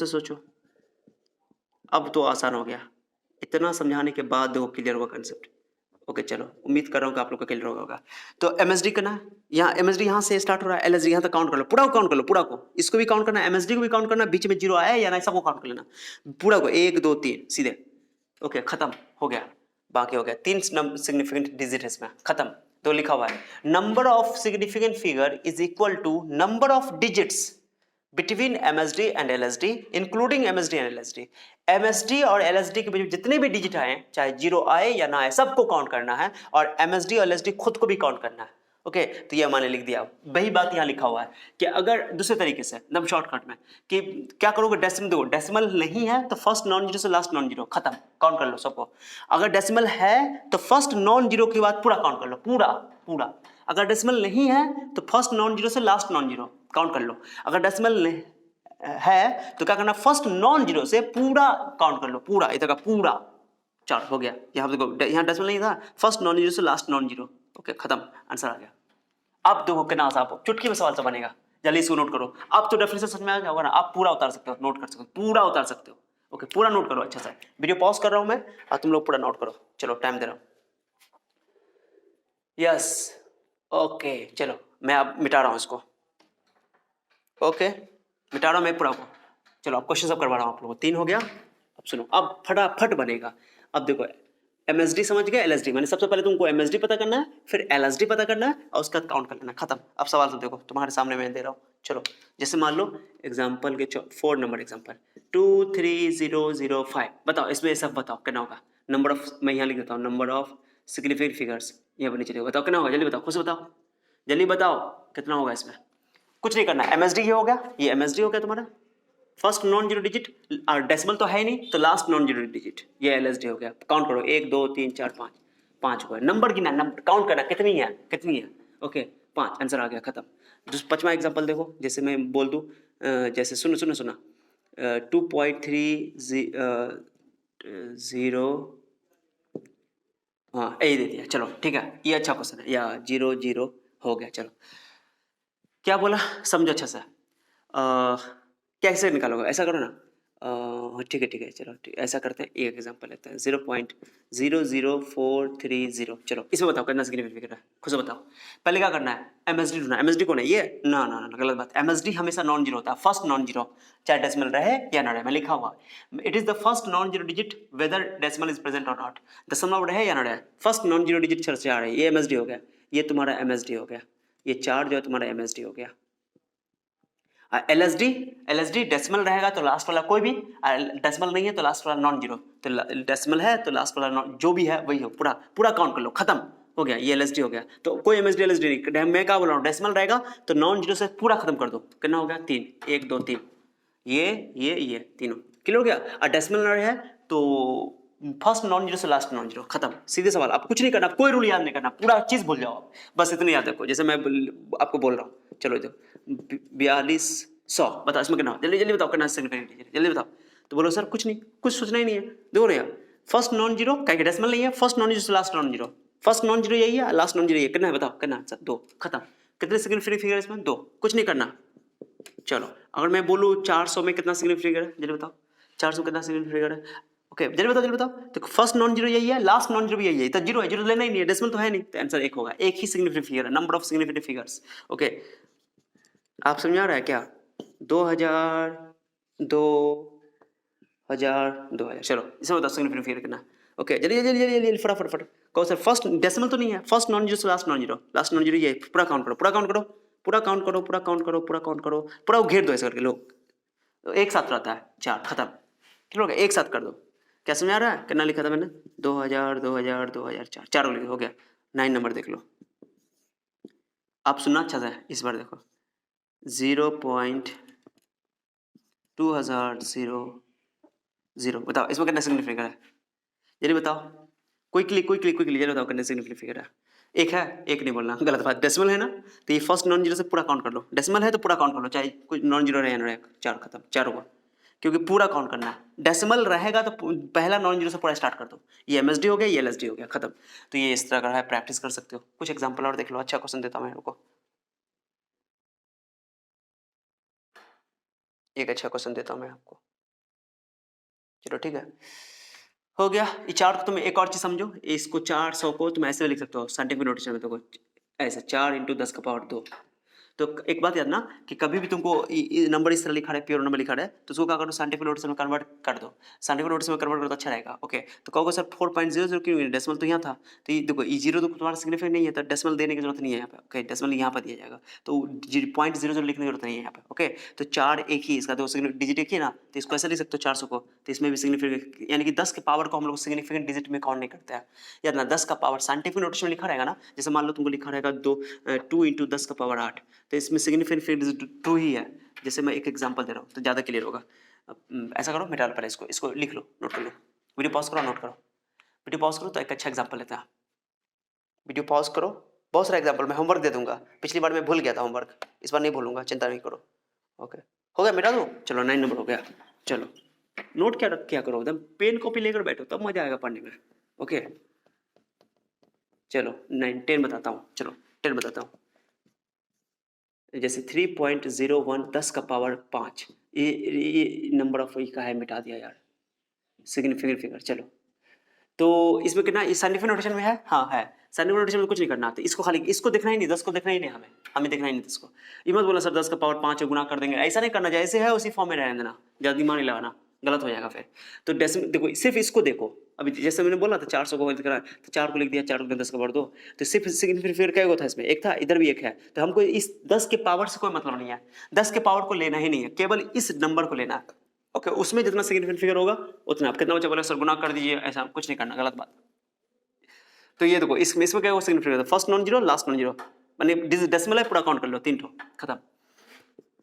सोचो, अब तो आसान हो गया, इतना समझाने के बाद देखो क्लियर हुआ कंसेप्ट, ओके चलो, उम्मीद कर रहा हूँ कि आप लोग का क्लियर होगा। तो एमएसडी करना है, यहाँ एमएसडी यहाँ से स्टार्ट हो रहा है, एलएसडी यहाँ तक काउंट कर लो, पूरा को काउंट कर लो, पूरा को, इसको भी काउंट करना है, एमएसडी को भी काउंट करना है, बीच में जीरो आया है या ना सबको काउंट कर लेना, पूरा को 1 2 3 सीधे। ओके खत्म हो गया, बाकी हो गया 3 सिग्निफिकेंट डिजिट है इसमें, खत्म। तो लिखा हुआ है number of significant figure is equal to number of digits between MSD and LSD including MSD and LSD। MSD और LSD के बीच में जितने भी डिजिट आए, चाहे जीरो आए या ना आए, सबको काउंट करना है और MSD और LSD खुद को भी काउंट करना है। ओके तो ये मैंने लिख दिया। वही बात यहाँ लिखा हुआ है कि अगर दूसरे तरीके से एकदम शॉर्टकट में कि क्या करोगे, डेसिमल दो, डेसिमल नहीं है तो फर्स्ट नॉन जीरो से लास्ट नॉन जीरो, खत्म, काउंट कर लो सबको। अगर डेसिमल है तो फर्स्ट नॉन जीरो के बाद पूरा काउंट कर लो, पूरा पूरा। अगर डेसिमल नहीं है तो फर्स्ट नॉन जीरो से लास्ट नॉन जीरो काउंट कर लो। अगर डेसिमल है तो क्या करना, फर्स्ट नॉन जीरो से पूरा काउंट कर लो, पूरा इधर का पूरा। चलो हो गया, यहाँ देखो यहाँ डेसिमल नहीं था, फर्स्ट नॉन जीरो से लास्ट नॉन जीरो। ओके खत्म, आंसर आ गया। अब देखो कितना साहब चुटकी में सवाल से बनेगा, जल्दी इसको नोट करो। अब तो डेफिनेशन समझ में आ गया होगा ना, आप पूरा उतार सकते हो, नोट कर सकते हो, पूरा उतार सकते हो। ओके पूरा नोट करो अच्छा सा, वीडियो पॉज कर रहा हूं मैं और तुम लोग पूरा नोट करो। चलो टाइम दे रहा हूं। यस ओके चलो मैं अब मिटा रहा हूं इसको। ओके मिटा रहा हूं मैं पूरा को। चलो अब क्वेश्चन सब करवा रहा हूं आप लोगों को। 3 हो गया। अब सुनो, अब फटाफट बनेगा। अब देखो MSD समझ गए, LSD मैंने सबसे पहले तुमको MSD पता करना है, फिर LSD पता करना है और उसका काउंट कर लेना, खत्म। अब सवाल तो देखो तुम्हारे सामने मैं दे रहा हूँ। चलो जैसे मान लो एग्जाम्पल के 4 नंबर एग्जाम्पल 23005 बताओ, इसमें सब बताओ कितना होगा। नंबर ऑफ, मैं यहाँ लिख देता हूँ, नंबर ऑफ सिग्निफिकेंट फिगर्स यहाँ पर नीचे लिखो, बताओ कितना होगा, जल्दी बताओ, खुद से बताओ, जल्दी बताओ कितना होगा इसमें। कुछ नहीं करना है, MSD ये हो गया, ये MSD हो गया तुम्हारा, फर्स्ट नॉन जीरो डिजिट, और डेसिमल तो है ही नहीं तो लास्ट नॉन जीरो डिजिट, ये LSD हो गया। काउंट करो 1 2 3 4 5, 5 हुआ। नंबर गिना, नंबर काउंट करना कितनी है, कितनी है। ओके 5, आंसर आ गया, खत्म। पांचवा एग्जांपल देखो, जैसे मैं बोल दूं जैसे सुनो सुनो सुना 2.30 हाँ यही दे दिया। चलो ठीक है, ये अच्छा क्वेश्चन है, या 0 0 हो गया। चलो क्या बोला समझो अच्छा सा, कैसे निकालोगे, ऐसा करो ना, ठीक है ठीक है, चलो ठीक ऐसा करते हैं, एक एग्जांपल लेते हैं 0.00430। चलो इसमें बताओ कितना सिग्निफिकेंट है, खुद से बताओ। पहले क्या करना है, MSD ढूंढना। MSD कौन है ये, ना ना ना गलत बात, MSD हमेशा नॉन जीरो होता है, फर्स्ट नॉन जीरो, चाहे डेसिमल रहे या ना रहे, मैं लिखा हुआ it is the first non zero digit whether decimal is present और नॉट, दशमलव रहे या ना रहे, फर्स्ट नॉन जीरो डिजिट चर्चा आ रही है, ये MSD हो गया, ये तुम्हारा MSD हो गया, ये 4 जो है तुम्हारा MSD हो गया। LSD डेसिमल रहेगा तो लास्ट वाला कोई भी, डेसिमल नहीं है तो लास्ट वाला नॉन जीरो, तो डेसिमल है तो लास्ट वाला जो भी है वही हो, पूरा पूरा काउंट कर लो, खत्म हो गया, ये LSD हो गया। तो कोई MSD LSD नहीं, मैं क्या बोल रहा हूँ, डेसिमल रहेगा तो नॉन जीरो से पूरा खत्म कर दो, कितना हो गया 3, 1 2 3, ये तीनों क्लियर हो गया। और डेसिमल ना रहे तो फर्स्ट नॉन जीरो से लास्ट नॉन जीरो, खत्म, सीधे सवाल। आप कुछ नहीं करना, कोई रूल याद नहीं करना, पूरा चीज भूल जाओ आप, बस इतने याद रखो, जैसे मैं आपको बोल रहा हूँ। चलो देखो 4200 बताओ, इसमें कितना, जल्दी जल्दी बताओ कितना सिग्निफिकेंट, जल्दी बताओ। तो बोलो सर कुछ नहीं, कुछ सोचना ही नहीं है, देखो ना यार, फर्स्ट नॉन जीरो क्या डेसिमल नहीं है, फर्स्ट नॉन जीरो से last non zero, first non zero यही है, लास्ट नॉन जीरो यही, कितना है बताओ, कितना आंसर 2, खत्म। कितने सिग्निफिकेंट फिगर इसमें 2, कुछ नहीं करना। चलो अगर मैं बोलूँ 400 में कितना सिग्निफिकेंट है, जल्दी बताओ 400 कितना सिग्निफिकेंट है। ओके जल्दी बताओ, तो फर्स्ट नॉन जीरो यही है, लास्ट नॉन जीरो भी यही है, तो जीरो है, जीरो लेना ही नहीं है, डेसिमल तो है नहीं, तो आंसर 1 होगा, एक ही सिग्निफिकेंट फिगर है, number of significant figures. Okay आप समझ आ रहा है क्या, 2000 2000 चलो इसमें बताओ सिग्निफिकेंट फिगर कितना। ओके जल्दी जल्दी जल्दी जल्दी फटाफट कहो सर, फर्स्ट डेसिमल तो नहीं है, फर्स्ट नॉन जीरो से last non zero, last non zero ये पूरा काउंट करो, पूरा काउंट करो, पूरा काउंट करो, पूरा काउंट करो, पूरा काउंट करो, पूरा घेर दो ऐसे करके लोग, तो एक साथ रहता है 4, खत्म, ठीक हो गया, एक साथ कर दो। क्या समझ आ रहा है, कितना लिखा था मैंने, 2000 2000 2004, चारों लिखे, हो गया। 9 नंबर देख लो, आप सुनना अच्छा सा इस बार देखो, 0.2000 बताओ इसमें कितना सिग्निफिकेंट है, जल्दी बताओ, क्विकली जल्दी बताओ कितना सिग्निफिकेंट फिगर है। एक है, एक नहीं बोलना, गलत बात, डेसिमल है ना, तो ये फर्स्ट नॉन जीरो से पूरा काउंट कर लो, डेसिमल है तो पूरा काउंट कर लो, चाहे कुछ नॉन जीरो रहे या ना रहे, 4 खत्म, 4 होगा, क्योंकि पूरा काउंट करना है। डेसिमल रहेगा तो पहला नॉन जीरो से पूरा स्टार्ट कर दो, ये MSD हो गया, ये LSD हो गया, खत्म। तो ये इस तरह का है, प्रैक्टिस कर सकते हो। कुछ एग्जाम्पल और देख लो, अच्छा क्वेश्चन देता हूँ मैं आपको, एक अच्छा क्वेश्चन देता हूँ मैं आपको, चलो ठीक है। हो गया। ये चार को तुम एक और चीज समझो, इसको 400 को तुम ऐसे भी लिख सकते हो साइंटिफिक नोटेशन में, तो ऐसे 4 × 10 का पावर 2। तो एक बात याद ना कि कभी भी तुमको नंबर इस तरह लिखा है, प्योर नंबर लिखा है, तो उसको क्या करो, साइंटिफिक नोटेशन में कन्वर्ट कर दो। साइंटिफिक नोटेशन में कन्वर्ट करो तो अच्छा रहेगा। ओके, तो कहोगे सर 4.00 क्यों, डेसिमल तो यहाँ था। तो ये देखो, ये जीरो तो तुम्हारा सिग्निफिकेंट नहीं है, तो डेसिमल देने की जरूरत नहीं है यहाँ पे। ओके, डेसिमल यहाँ पर दिया जाएगा, तो 0.00 लिखने की जरूरत नहीं है यहाँ पे। ओके, तो 4 एक ही, इसका तो डिजिट एक ही ना, तो इसको ऐसे लिख सकते हो 400 को, तो इसमें भी सिग्निफिकेंट, यानी कि 10 के पावर को हम लोग सिग्निफिकेंट डिजिट में काउंट नहीं करते हैं। याद ना, 10 का पावर साइंटिफिक नोटेशन में लिखा रहेगा ना, जैसे मान लो तुमको लिखा रहेगा 2 × 10 का पावर 8, तो इसमें सिग्निफिकेंट डिजिट 2 ही है। जैसे मैं एक एग्जांपल दे रहा हूँ तो ज़्यादा क्लियर होगा। ऐसा करो, मिटा लो पहले इसको लिख लो, नोट कर लो। वीडियो पॉज करो, नोट करो। वीडियो पॉज करो तो एक अच्छा एग्जांपल लेते हैं। वीडियो पॉज करो, बहुत सारा एग्जांपल, मैं होमवर्क दे दूंगा। पिछली बार मैं भूल गया था होमवर्क, इस बार नहीं भूलूंगा, चिंता नहीं करो। ओके, हो गया, मिटा दूँ? चलो 9 नंबर हो गया। चलो नोट क्या करो, एकदम पेन कॉपी लेकर बैठो, तब मजा आएगा पढ़ने में। ओके, चलो 9 10 बताता हूँ। चलो 10 बताता हूँ। जैसे 3.01 10 का पावर 5, ये नंबर ऑफ का है, मिटा दिया यार, सिग्निफिकेंट फिगर। चलो, तो इसमें कितना, इस साइंटिफिक नोटेशन में है, हाँ है, साइंटिफिक नोटेशन में कुछ नहीं करना, तो इसको खाली, इसको देखना ही नहीं, 10 को देखना ही नहीं, हमें देखना ही नहीं 10 को। ये मत बोला सर 10 का पावर 5 गुना कर देंगे, ऐसा नहीं करना, जैसे है उसी फॉर्म में रहने देना, ज़्यादा दिमाग नहीं लगाना, गलत हो जाएगा फिर। तो डेसिमल देखो, सिर्फ इसको देखो, अभी जैसे मैंने बोला था 400 को लिख रहा है, तो 4 को लिख दिया, 4 को 10 का पावर 2, तो सिर्फ सिग्निफिकेंट फिगर क्या था इसमें, एक था, इधर भी एक है, तो हमको इस 10 के पावर से कोई मतलब नहीं है, 10 के पावर को लेना ही नहीं है, केवल इस नंबर को लेना है। ओके, उसमें जितना सिग्निफिकेंट फिगर होगा उतना। आप कितना बच्चा बोले सर गुना कर दीजिए, ऐसा कुछ नहीं करना, गलत बात। तो ये देखो, इसमें क्या होगा, significant first non zero, last non zero, माने डेसिमल है, पूरा काउंट कर लो, 3 ठो खत्म।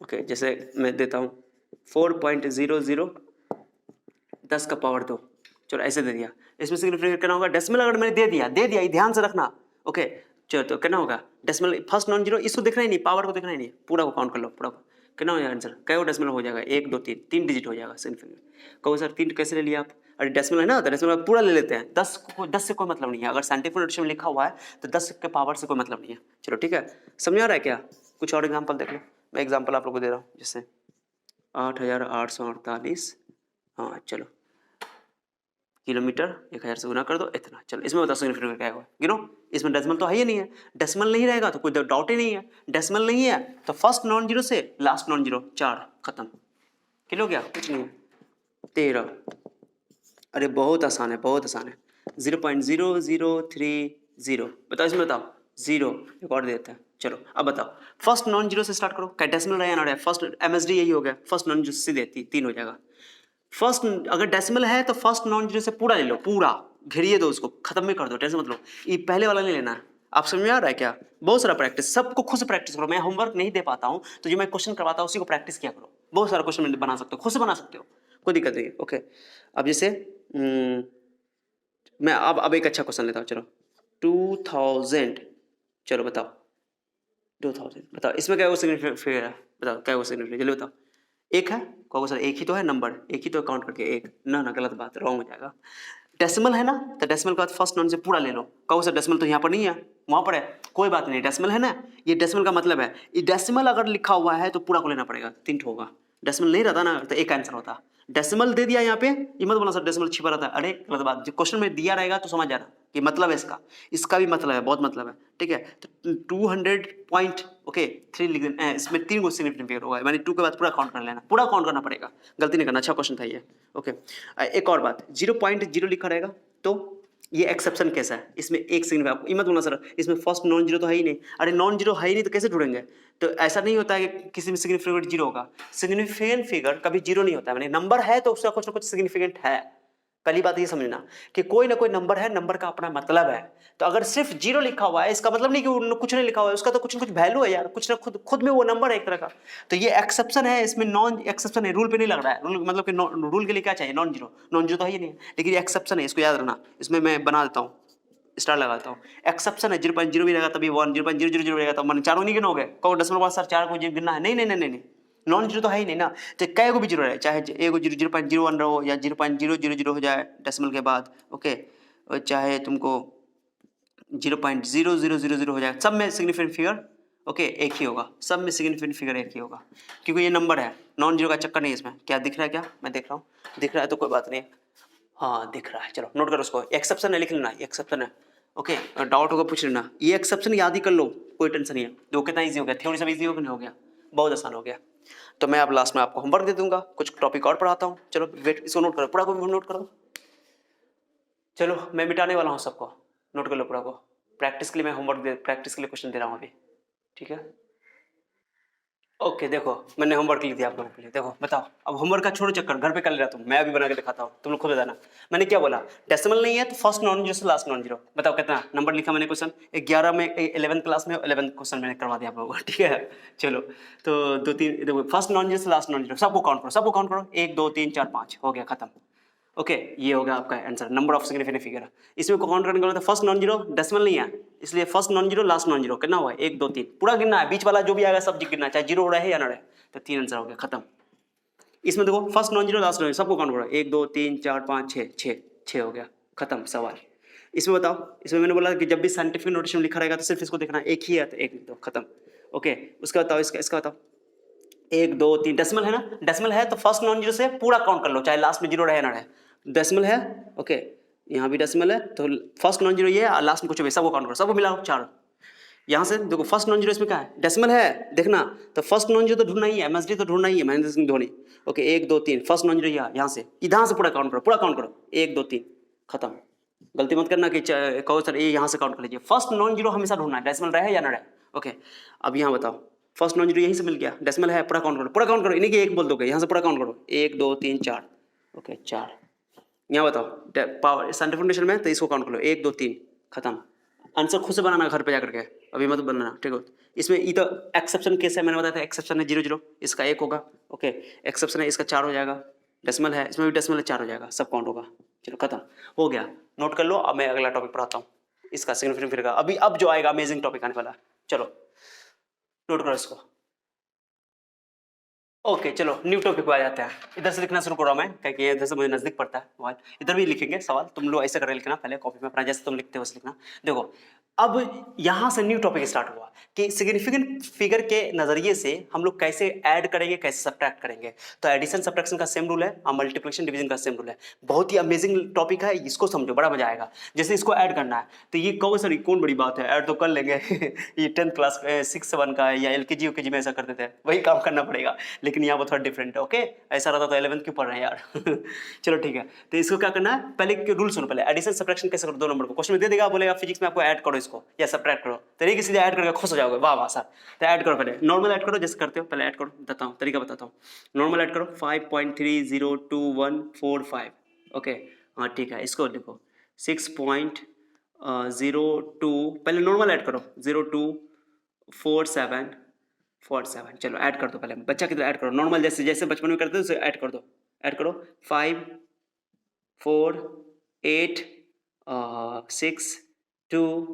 ओके, जैसे मैं देता हूँ 4.00 10 का पावर 2, चलो ऐसे दे दिया, इसमें सिग्निफिकेंट कितना होगा, डेसिमल अगर मैंने दे दिया, ये ध्यान से रखना। ओके, चलो तो कितना होगा, डेसिमल फर्स्ट नॉन जीरो, इसको देखना ही नहीं, पावर को देखना ही नहीं, पूरा को काउंट कर लो, पूरा को कितना हो जाएगा आंसर, क्या डेसिमल हो जाएगा, 1 2 3 3 डिजिट हो जाएगा सिग्निफिकेंट। कहो सर 3 कैसे ले लिया आप, अरे डेसिमल है ना, तो डेसिमल पूरा ले लेते हैं, 10 से कोई मतलब नहीं है, अगर साइंटिफिक नोटेशन में लिखा हुआ है तो 10 के पावर से कोई मतलब नहीं है। चलो ठीक है, समझ आ रहा है क्या? कुछ और एग्जाम्पल देख लो, मैं एग्जाम्पल आप लोग को दे रहा हूँ, जैसे 8848, हाँ चलो, किलोमीटर 1000 से गुना कर दो, इतना। चलो इसमें बताओ सिग्निफिकेंट क्या होगा, गिनो। इसमें डेसिमल तो है ही नहीं है, डेसिमल नहीं रहेगा तो कोई डाउट ही नहीं है, डेसिमल नहीं है तो फर्स्ट नॉन जीरो से लास्ट नॉन जीरो, 4 खत्म, किलो गया, कुछ नहीं है, 13। अरे बहुत आसान है, बहुत आसान है, 0.0030, बताओ इसमें, बताओ जीरो, एक और देता है। चलो अब बताओ, फर्स्ट नॉन जीरो से स्टार्ट करो, क्या डेसिमल रहे या ना रहे, फर्स्ट एमएसडी यही हो गया, फर्स्ट नॉन जीरो सीधे 3 हो जाएगा। फर्स्ट अगर डेसिमल है तो फर्स्ट नॉन जीरो से पूरा ले लो, पूरा घेरिए दो उसको, खत्म भी कर दो, टेंशन मत लो, ये पहले वाला नहीं लेना है। आप समझ में आ रहा है क्या? बहुत सारा प्रैक्टिस, सबको खुद से प्रैक्टिस करो, मैं होमवर्क नहीं दे पाता हूँ, तो जो मैं क्वेश्चन करवाता हूँ उसी को प्रैक्टिस किया करो, बहुत सारा क्वेश्चन बना सकते हो, खुद से बना सकते हो, कोई दिक्कत नहीं है। ओके, अब जैसे मैं अब एक अच्छा क्वेश्चन लेता हूँ, चलो 2000, चलो बताओ 2000, बताओ इसमें क्या वो सिग्निफिकेंट फिगर है, बताओ क्या वो सिग्निफिकेंट, जल्दी बताओ। एक है, कहोगे सर एक ही तो है नंबर, एक ही तो काउंट करके एक, ना गलत बात, रॉन्ग हो जाएगा। डेसिमल है ना, तो डेसिमल के बाद फर्स्ट नॉन से पूरा ले लो, कहो सर डेसिमल तो यहाँ पर नहीं है, वहाँ पर है, कोई बात नहीं, डेसिमल है ना, ये डेसिमल का मतलब है, ये डेसिमल अगर लिखा हुआ है तो पूरा को लेना पड़ेगा, 3 होगा, डेसिमल नहीं रहता ना तो एक आंसर होता। डेसिमल दे दिया यहाँ पे, ये मत बोला सर डेसिमल छिपा रहता है, अरे गलत बात, जो क्वेश्चन में दिया रहेगा तो समझ जाना कि मतलब है इसका भी मतलब है, बहुत मतलब है, ठीक है। तो 200 पॉइंट, ओके 3 लिख देना, इसमें 3 को सिग्निफिकेंट फिगर होगा, यानी 2 के बाद पूरा काउंट कर लेना, पूरा काउंट करना पड़ेगा, गलती नहीं करना, अच्छा क्वेश्चन था ये। ओके, एक और बात, 0.0 लिखा रहेगा तो ये एक्सेप्शन कैसा है, इसमें एक सिग्निफिकेंट, आपको मत बोलना सर इसमें फर्स्ट नॉन जीरो तो है ही नहीं, अरे नॉन जीरो है ही नहीं तो कैसे ढूंढेंगे, तो ऐसा नहीं होता है कि किसी में सिग्निफिकेंट जीरो होगा, सिग्निफिकेंट फिगर कभी जीरो नहीं होता है, मैंने नंबर है तो उसका कुछ ना कुछ सिग्निफिकेंट है, पहली बात ये समझना कि कोई ना कोई नंबर है, नंबर का अपना मतलब है, तो अगर सिर्फ जीरो लिखा हुआ है इसका मतलब नहीं कि कुछ नहीं लिखा हुआ है, उसका तो कुछ ना कुछ वैल्यू है यार, कुछ ना खुद में वो नंबर है एक तरह का, तो ये एक्सेप्शन है, इसमें नॉन एक्सेप्शन है, रूल पे नहीं लग रहा है, रूल मतलब कि रूल के लिए क्या चाहिए, नॉन जीरो तो है ही नहीं, लेकिन ये एक्सेप्शन है, इसको याद रखना, इसमें मैं बना देता हूँ, स्टार लगाता हूँ, एक्सेप्शन है, 0.0 भी रहेगा तभी 1, 0.000 रहेगा, तो मैंने चारों नहीं गिनोगे, कहो डेसिमल बाद सर 4 को गिनना है, नहीं, नॉन जीरो तो है ही नहीं ना, तो कै को भी जीरो रहे, चाहे एगो 0.01 रहो या 0.000 हो जाए डेसिमल के बाद, ओके, और चाहे तुमको 0.0000 हो जाए, सब में सिग्निफिकेंट फिगर ओके एक ही होगा, सब में सिग्निफिकेंट फिगर एक ही होगा, क्योंकि ये नंबर है, नॉन जीरो का चक्कर नहीं है इसमें। क्या दिख रहा है, क्या मैं देख रहा हूँ, दिख रहा है तो कोई बात नहीं, हाँ दिख रहा है, चलो नोट करो उसको, एक्सेप्शन है लिख लेना, एक्सेप्शन है। ओके, डाउट होगा पूछ लेना, ये एक्सेप्शन याद ही कर लो, कोई टेंशन नहीं है। देखो कितना ईजी हो गया, थ्योरी सब ईजी हो गया, हो गया, बहुत आसान हो गया। तो मैं अब लास्ट में आपको होमवर्क दे दूंगा, कुछ टॉपिक और पढ़ाता हूँ। चलो वेट, इसको नोट करो, पूरा को नोट करो। चलो मैं मिटाने वाला हूँ सबको, नोट कर लो पूरा को। प्रैक्टिस के लिए मैं होमवर्क प्रैक्टिस के लिए क्वेश्चन दे रहा हूँ अभी, ठीक है। ओके देखो, मैंने होमवर्क लिख दिया आप लोगों के लिए। देखो बताओ, अब होमवर्क का छोड़ो चक्कर, घर पे कर ले रहा तुम, मैं अभी बना के दिखाता हूँ, तुम लोग खुद बताना। मैंने क्या बोला, डेसिमल नहीं है तो फर्स्ट नॉन जीरो से लास्ट नॉन जीरो। बताओ कितना नंबर लिखा मैंने क्वेश्चन, 11 में 11th क्लास में 11th क्वेश्चन मैंने करवा दिया आप लोगों को, ठीक है। चलो तो 2 3 देखो, फर्स्ट नॉन जीरो से लास्ट नॉन जीरो, सबको काउंट करो, सबको काउंट करो, 1 2 3 4 5, हो गया खत्म। ओके ये हो गया आपका answer, number of significant figure. इसमें काउंट करने के बाद फर्स्ट नॉन जीरो, डेसिमल नहीं है इसलिए first non zero last non zero कितना हुआ है, 1 2 3 पूरा गिनना है, बीच वाला जो भी आएगा सब गिनना है, चाहे जीरो रहे या ना रहे। तो 3 आंसर हो गया खत्म। इसमें देखो first non zero last non zero सबको काउंट करो, 1 2 3 4 5 6 6 6 हो गया खत्म सवाल। इसमें बताओ, इसमें मैंने बोला कि जब भी साइंटिफिक नोटेशन लिखा रहेगा तो सिर्फ इसको देखना, एक ही है तो एक लिख दो खत्म। ओके उसका बताओ, इसका बताओ, 1 2 3 डेसिमल है ना, डेसिमल है तो फर्स्ट नॉन जीरो से पूरा काउंट कर लो, चाहे लास्ट में जीरो रहे ना रहे। डेसिमल है, ओके यहाँ भी डेसिमल है तो फर्स्ट नॉन जीरो ये है, लास्ट में कुछ भी, सबको काउंट करो, सबको मिलाओ 4। यहाँ से देखो फर्स्ट नॉन जीरो इसमें क्या है, डेसिमल है देखना, तो फर्स्ट नॉन जीरो तो ढूंढना ही है, एमएसडी तो ढूंढना ही है, Mahendra Singh Dhoni. Okay 1 2 3 first non zero यहाँ से, इधर से पूरा काउंट करो, पूरा काउंट करो, 1 2 3 खत्म। गलती मत करना कि कहो सर ये यहाँ से काउंट कर लीजिए, फर्स्ट नॉन जीरो हमेशा ढूंढना है, डेसिमल रहे या ना रहे। ओके अब यहाँ बताओ, फर्स्ट नॉन जीरो यहीं से मिल गया, डेसिमल है, पूरा काउंट करो, पूरा काउंट करो, इन्हीं के एक बोल दोगे, यहाँ से पूरा काउंट करो, 1 2 3 4, ओके 4। यहाँ बताओ पावर साइंटिफिक नोटेशन में तो इसको काउंट कर लो, 1 2 3 खत्म। आंसर खुद से बनाना घर पे जाकर के, अभी मत बनाना, ठीक है। इसमें ये तो एक्सेप्शन केस है, मैंने बताया था एक्सेप्शन है 0 0, इसका 1 होगा। ओके एक्सेप्शन है इसका 4 हो जाएगा, डेसिमल है इसमें भी डेसिमल है 4 हो जाएगा, सब काउंट होगा। चलो खत्म हो गया, नोट कर लो। अब मैं अगला टॉपिक पढ़ाता हूँ, इसका सिग्निफिकेंट फिगर का, अभी अब जो आएगा अमेजिंग टॉपिक आने वाला, चलो नोट करो इसको। ओके चलो न्यू टॉपिक पे आ जाते हैं, इधर से लिखना शुरू कर रहा हूं मैं, क्योंकि इधर से मुझे नजदीक पड़ता है मोबाइल। इधर भी लिखेंगे सवाल, तुम लोग ऐसे करके लिखना, पहले कॉपी में अपना जैसे तुम लिखते हो वैसे लिखना। देखो अब यहाँ से न्यू टॉपिक स्टार्ट हुआ कि सिग्निफिकेंट फिगर के नजरिए से हम लोग कैसे ऐड करेंगे, कैसे सब्ट्रैक्ट करेंगे। तो एडिशन सब्ट्रैक्शन का सेम रूल है और मल्टीप्लिकेशन डिवीजन का सेम रूल है। बहुत ही अमेजिंग टॉपिक है, इसको समझो बड़ा मजा आएगा। जैसे इसको ऐड करना है तो ये कहो सर कौन बड़ी बात है, ऐड तो कर लेंगे ये 10th क्लास 6 7 का है, या LKG UKG में ऐसा करते थे, वही काम करना पड़ेगा, लेकिन यहाँ पर थोड़ा डिफरेंट है। ओके ऐसा रहता तो 11th क्यों पढ़ रहे हैं यार चलो ठीक है, तो इसको क्या करना है, पहले रूल सुनो, पहले एडिशन सब्ट्रैक्शन कैसे करो, 2 नंबर को क्वेश्चन में दे देगा, बोलेगा फिजिक्स में आपको ऐड करो इसको या सब्ट्रैक्ट करो, तरीके सीधे ऐड करके खुश हो जाओगे, वाह वाह सर। तो ऐड करो, पहले नॉर्मल ऐड करो जैसे करते हो, पहले ऐड करो, बताता हूँ तरीका बताता हूँ। नॉर्मल ऐड करो 5.30215, ओके हाँ ठीक है, इसको लिखो 6.02, पहले नॉर्मल ऐड करो 024747, चलो ऐड कर दो, पहले बच्चा की तरह ऐड करो, नॉर्मल जैसे जैसे बचपन में करते थे उसे ऐड कर दो, ऐड करो 5 4 8 6 2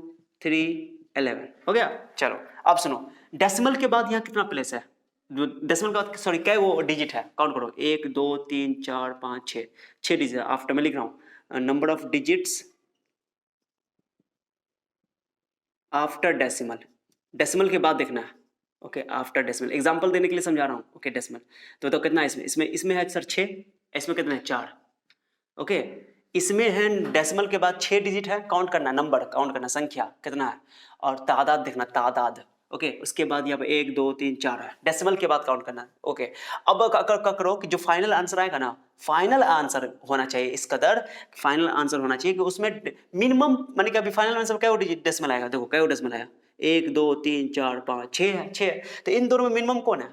3 11, हो गया। चलो अब सुनो, डेसिमल के बाद यहाँ कितना प्लेस है, डेसिमल के बाद सॉरी क्या वो डिजिट है, काउंट करो 1 2 3 4 5 6, 6 डिजिट आफ्टर, मैं लिख रहा हूँ number of digits after decimal, decimal के बाद देखना है। ओके आफ्टर डेसिमल, एग्जांपल देने के लिए समझा रहा हूँ। ओके डेसिमल तो बताओ कितना है इसमें, इसमें है सर 6, इसमें कितना है 4। ओके इसमें है डेसिमल के बाद 6 डिजिट है, काउंट करना, नंबर काउंट करना, संख्या कितना है, और तादाद देखना, तादाद। ओके उसके बाद यहाँ पे 1 2 3 4 है, डेसिमल के बाद काउंट करना। ओके अब करो कि जो फाइनल आंसर आएगा ना, फाइनल आंसर होना चाहिए इस कदर, फाइनल आंसर होना चाहिए कि उसमें मिनिमम माने कि अभी फाइनल आंसर क्या डिजिट डेसिमल आएगा, देखो क्या डेसिमल आया, 1 2 3 4 5 6 है, 6 है, तो इन दोनों में मिनिमम कौन है,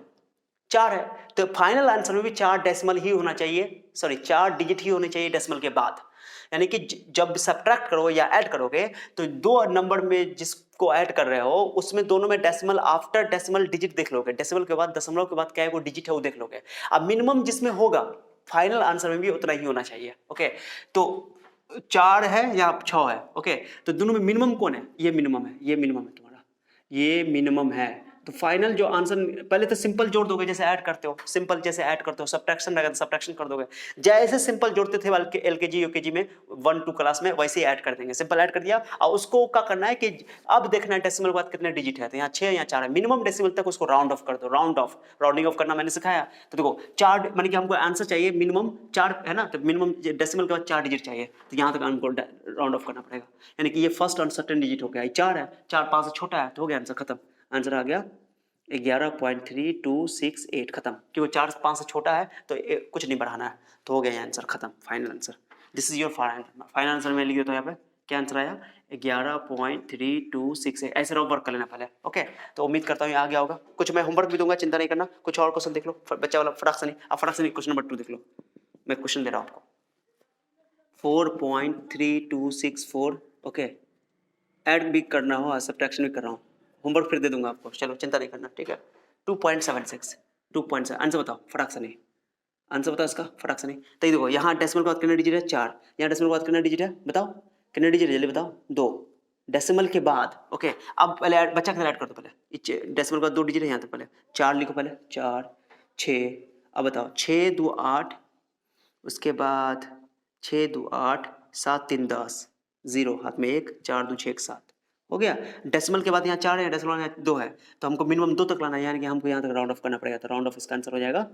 4 है, तो फाइनल आंसर में भी 4 डेसिमल ही होना चाहिए, सॉरी 4 डिजिट ही होने चाहिए डेसिमल के बाद। यानी कि जब सब्ट्रैक्ट करो या ऐड करोगे तो 2 नंबर में जिसको ऐड कर रहे हो उसमें दोनों में डेसिमल आफ्टर डेसिमल डिजिट देख लोगे, डेसिमल के बाद दशमलव के बाद क्या है वो डिजिट है वो देख लोगे। अब मिनिमम जिसमें होगा फाइनल आंसर में भी उतना ही होना चाहिए। ओके तो 4 है या 6 है, ओके तो दोनों में मिनिमम कौन है, ये मिनिमम है, ये मिनिमम है तुम्हारा, ये मिनिमम है, तो फाइनल जो आंसर, पहले तो सिंपल जोड़ दोगे जैसे ऐड करते हो, सिंपल जैसे ऐड करते हो, सब्ट्रैक्शन रहेगा तो सब्ट्रैक्शन कर दोगे, जैसे सिंपल जोड़ते थे एलकेजी यूकेजी में 1-2 क्लास में, वैसे ही ऐड कर देंगे। सिंपल ऐड कर दिया और उसको क्या करना है कि अब देखना है डेसिमल के बाद कितने डिजिट है, तो यहाँ 6 है, यहाँ 4 है, मिनिमम डेसिमल तक उसको राउंड ऑफ कर दो। राउंडिंग ऑफ करना मैंने सिखाया। तो देखो 4 माने कि हमको आंसर चाहिए मिनिमम 4 है ना, तो मिनिमम डेसिमल के बाद 4 डिजिट चाहिए, तो यहाँ तक हमको राउंड ऑफ करना पड़ेगा। यानी कि ये फर्स्ट अनसर्टेन डिजिट हो गया, 4 है, 4 5 से छोटा है, तो हो गया आंसर खत्म। आंसर आ गया 11.3268 खत्म, क्योंकि 4 5 से छोटा है तो कुछ नहीं बढ़ाना है, तो हो गया आंसर खत्म, final answer. This is your final answer. मैं लिख देता हूँ यहाँ पे, क्या आंसर आया 11.3268। ऐसे रॉ वर्क कर लेना पहले, ओके। तो उम्मीद करता हूँ ये आ गया होगा। कुछ मैं होमवर्क भी दूंगा, चिंता नहीं करना। कुछ और क्वेश्चन देख लो बच्चा वाला, फटाक से नहीं, अब फटाक से नहीं, क्वेश्चन नंबर 2 देख लो। मैं क्वेश्चन दे रहा हूँ आपको 4.3264, ओके। ऐड भी करना हो, सब्ट्रैक्शन भी कर रहा हूँ, होमवर्क फिर दे दूंगा आपको, चलो चिंता नहीं करना, ठीक है। 2.76, 2.7, आंसर बताओ फटाक से नहीं, आंसर बताओ इसका फटाक से नहीं। तो ये देखो यहाँ डेसिमल के बाद कितने डिजिट है 4, यहाँ डेसिमल के बाद कितने डिजिट है बताओ, कितने डिजिट है जल्दी बताओ 2 डेसिमल के बाद, ओके। अब पहले बच्चा कितना ऐड कर दो, पहले डेसिमल के बाद 2 डिजिट है, यहाँ तक पहले 4 लिखो, पहले 4 6, अब बताओ 6 2 8, उसके बाद 6 2 8 7 3 10, 0 हाथ में 1, 4 2 6 7, हो गया। डेसिमल के बाद यहाँ 4 है, डेसिमल यहाँ 2 है, तो हमको मिनिमम 2 तक लाना है, यानी कि हमको यहाँ तक राउंड ऑफ करना पड़ेगा। तो राउंड ऑफ इसका आंसर हो जाएगा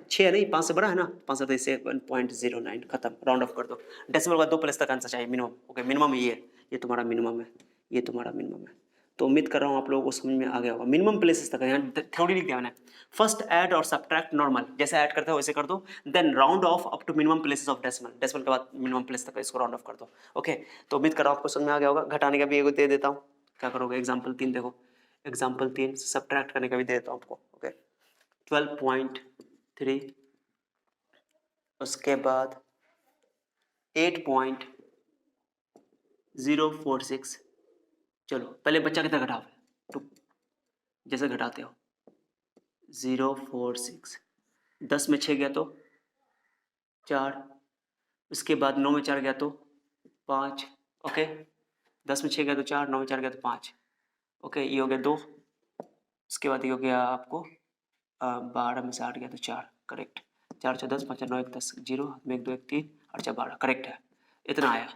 6 नहीं, 5 से बड़ा है ना, 5 से 7.09 खत्म, राउंड ऑफ कर दो। डेसिमल के बाद 2 प्लेस तक आंसर चाहिए मिनिमम, ओके। मिनिमम ये तुम्हारा मिनिमम है, ये तुम्हारा मिनिमम है। तो उम्मीद कर रहा हूँ आप लोगों को समझ में आ गया होगा। मिनिमम प्लेसेस तक है, यहाँ थ्योरी लिख दिया मैंने। फर्स्ट ऐड और सब्ट्रैक्ट नॉर्मल, जैसे ऐड करते हो वैसे कर दो, then round off up to minimum places of decimal, decimal के बाद मिनिमम प्लेस तक इसको राउंड ऑफ कर दो, ओके। तो उम्मीद कर रहा हूँ आपको समझ में आ गया होगा। घटाने का भी एक दे देता हूँ, क्या करोगे, एग्जाम्पल 3 देखो, एग्जाम्पल 3 सब्ट्रैक्ट करने का भी दे देता हूँ आपको, ओके। 12.3, उसके बाद 8.046, चलो पहले बच्चा कितना घटाओ, तो जैसे घटाते हो 046, 10 में 6 गया तो 4, उसके बाद 9 में 4 गया तो 5, ओके। 10 में 6 गया तो 4, 9 में 4 गया तो 5, ओके। ये हो गया 2, उसके बाद ये हो गया आपको 12 में से 8 गया तो 4, करेक्ट। 4 4 10, 5 9 1 10, 0 हाथ में 1 2 1 3, 8 4 12, करेक्ट है। इतना आया,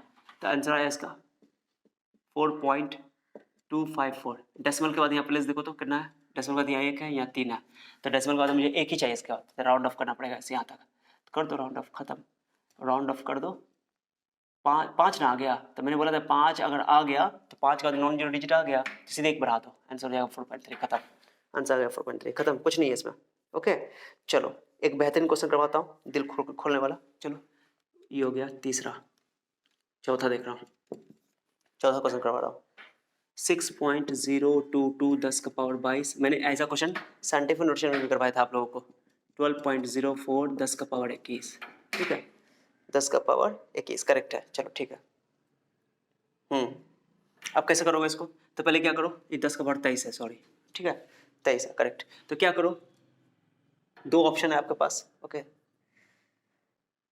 तो आंसर आया इसका 4.254। डेसिमल के बाद यहाँ प्लेस देखो तो कितना है, डेसिमल के बाद यहाँ 1 है, यहाँ 3 है, तो डेसिमल के बाद मुझे 1 ही चाहिए, इसके बाद तो राउंड ऑफ करना पड़ेगा इसे यहाँ तक, तो कर दो राउंड ऑफ, खत्म, राउंड ऑफ कर दो। 5 ना आ गया, तो मैंने बोला था 5 अगर आ गया तो 5 का नॉन जीरो डिजिट आ गया तो सीधे 1 बढ़ा दो, आंसर हो जाएगा 4.3, खत्म। आंसर आ गया 4.3, खत्म, कुछ नहीं है इसमें, ओके। चलो एक बेहतरीन क्वेश्चन करवाता हूँ, दिल खोलने वाला। चलो ये हो गया तीसरा, चौथा देख रहा हूँ, चौथा क्वेश्चन करवा रहा हूँ। 6.022 10 का पावर 22, मैंने ऐसा क्वेश्चन साइंटिफिक नोटेशन में भी करवाया था आप लोगों को। 12.04 10 का पावर 21, ठीक है, 10 का पावर 21 करेक्ट है, चलो ठीक है। अब कैसे करोगे इसको, तो पहले क्या करो, ये 10 का पावर 23 है, सॉरी, ठीक है, 23 है करेक्ट। तो क्या करो, 2 ऑप्शन है आपके पास, ओके।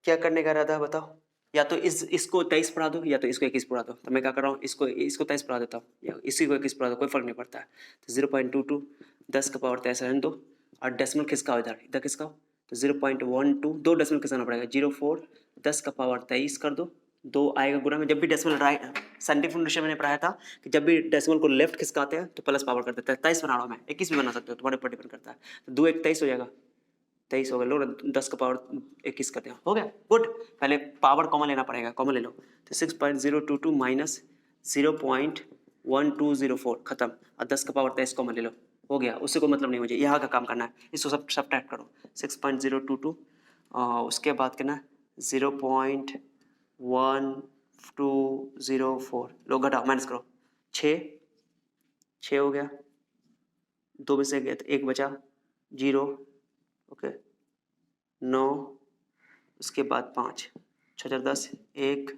क्या करने का इरादा है बताओ, या तो इसको 23 पढ़ा दो, या तो इसको 21 पढ़ा दो। तो मैं क्या कर रहा हूँ, इसको 23 पढ़ा देता हूँ, या इसी को 21 पढ़ा दो, कोई फर्क नहीं पड़ता है। तो 0.22 10 का पावर 23 रहने दो, और डेसिमल किसका हो, इधर किसका हो, तो 0.12, 2 डेसिमल किसका पड़ेगा, 0.4 10 का पावर 23 कर दो, 2 आएगा गुना में। जब भी डेसिमल राइट, साइंटिफिक नोटेशन मैंने पढ़ाया था कि जब भी डेसिमल को लेफ्ट खिसकाते हैं तो प्लस पावर कर देता है। 23 बना रहा हूँ मैं, 21 भी बना सकते हो, तुम्हारे ऊपर डिपेंड करता है। तो 2 1 23 हो जाएगा, 23 हो गया, लो 10 का पावर 21 करते हैं, हो गया, गुड। पहले पावर कॉमन लेना पड़ेगा, कॉमन ले लो, तो 6.022 माइनस 0.1204, खत्म। और 10 का पावर 23 कॉमन ले लो, हो गया, उससे कोई मतलब नहीं, मुझे यहाँ का काम करना है, इसको सब सब्ट्रैक्ट करो। 6.022 उसके बाद कितना 0.1204, लो घटाओ, माइनस करो, 6 हो गया, 2 में से गया तो 1 बचा, 0, ओके, 9, उसके बाद 5 6 4 10, 1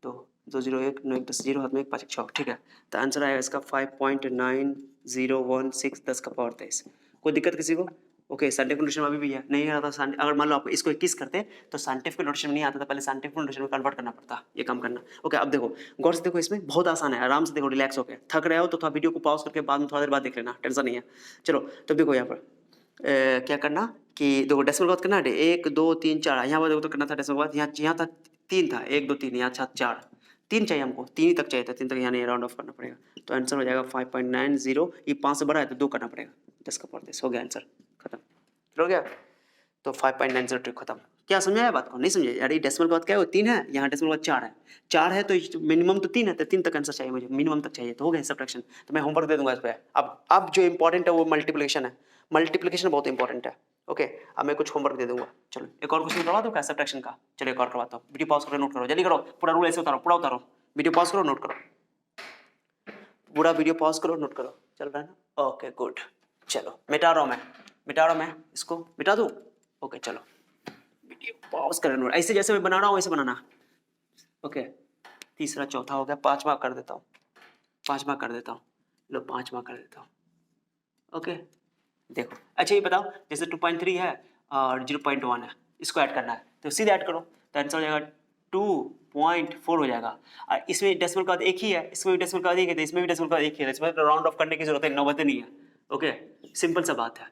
2 2 0 1 9 1 10, 0 हाथ में 1 5 1 6, ठीक है। तो आंसर आएगा इसका 5.9016 10 का पावर 23। कोई दिक्कत किसी को, ओके, साइंटिफिक नोटेशन में अभी भी है, नहीं आता अगर मान लो आप इसको 21 करते तो साइंटिफिक नोटेशन में नहीं आता था, पहले साइंटिफिक नोटेशन में कन्वर्ट करना पड़ता, ये काम करना। ओके, अब देखो गौर से देखो, इसमें बहुत आसान है, आराम से देखो, रिलैक्स होकर। थक रहे हो तो थोड़ा वीडियो को पॉज करके बाद में थोड़ा देर बाद देख लेना, टेंशन नहीं है। चलो तो देखो यहाँ पर क्या करना कि देखो डेसिमल बात करना है, 1 2 3 4, यहाँ पर देखो तो करना था डेसिमल बात, यहाँ था 3 था, 1 2 3, यहाँ 4, 3 चाहिए हमको, 3 ही तक चाहिए था, 3 तक यहाँ नहीं, राउंड ऑफ करना पड़ेगा। तो आंसर हो जाएगा 5.90, ये 5 से बड़ा है तो 2 करना पड़ेगा, 10 का पावर 10 हो गया, आंसर खत्म, हो गया। तो 5.90 खत्म। क्या समझाया बात को? नहीं समझे यार, ये डेसिमल का बात क्या है, वो 3 है, यहाँ डेसिमल का 4 है, 4 है तो मिनिमम तो 3 है, तो 3 तक आंसर चाहिए मुझे, मिनिमम तक चाहिए, तो हो गया सब्ट्रैक्शन। तो मैं होमवर्क दे दूंगा इस पर। अब जो इंपॉर्टेंट है वो मल्टीप्लिकेशन है, मल्टीप्लिकेशन बहुत इंपॉर्टेंट है। ओके, अब मैं कुछ होमवर्क दे दूंगा। चलो एक और क्वेश्चन करवा दो क्या सब्ट्रैक्शन का? चलो एक और करवाता हूँ, वीडियो पॉज करो, नोट करो, जल्दी करो, पूरा रूल ऐसे उतारो, पूरा उतारो, वीडियो पॉज करो, नोट करो, पूरा वीडियो पॉज करो, नोट करो, चल रहा है ना? ओके गुड, चलो मिटा रहा हूँ मैं, इसको मिटा दूँ? ओके चलो वीडियो पॉज कर नोट, ऐसे जैसे मैं बना रहा हूँ वैसे बनाना। ओके, तीसरा चौथा हो गया, पांचवा कर देता हूँ, लो पांचवा कर देता हूँ। ओके देखो, अच्छा ये बताओ, जैसे 2.3 है और 0.1 है, इसको ऐड करना है तो सीधे ऐड करो, तो आंसर हो जाएगा 2.4 हो जाएगा। और इसमें डेसिमल का एक ही है, इसमें भी डेसिमल का एक है, तो इसमें भी डेसिमल का एक ही है, इसमें राउंड ऑफ करने की जरूरत है, नौबत नहीं है। ओके, सिंपल सा बात है,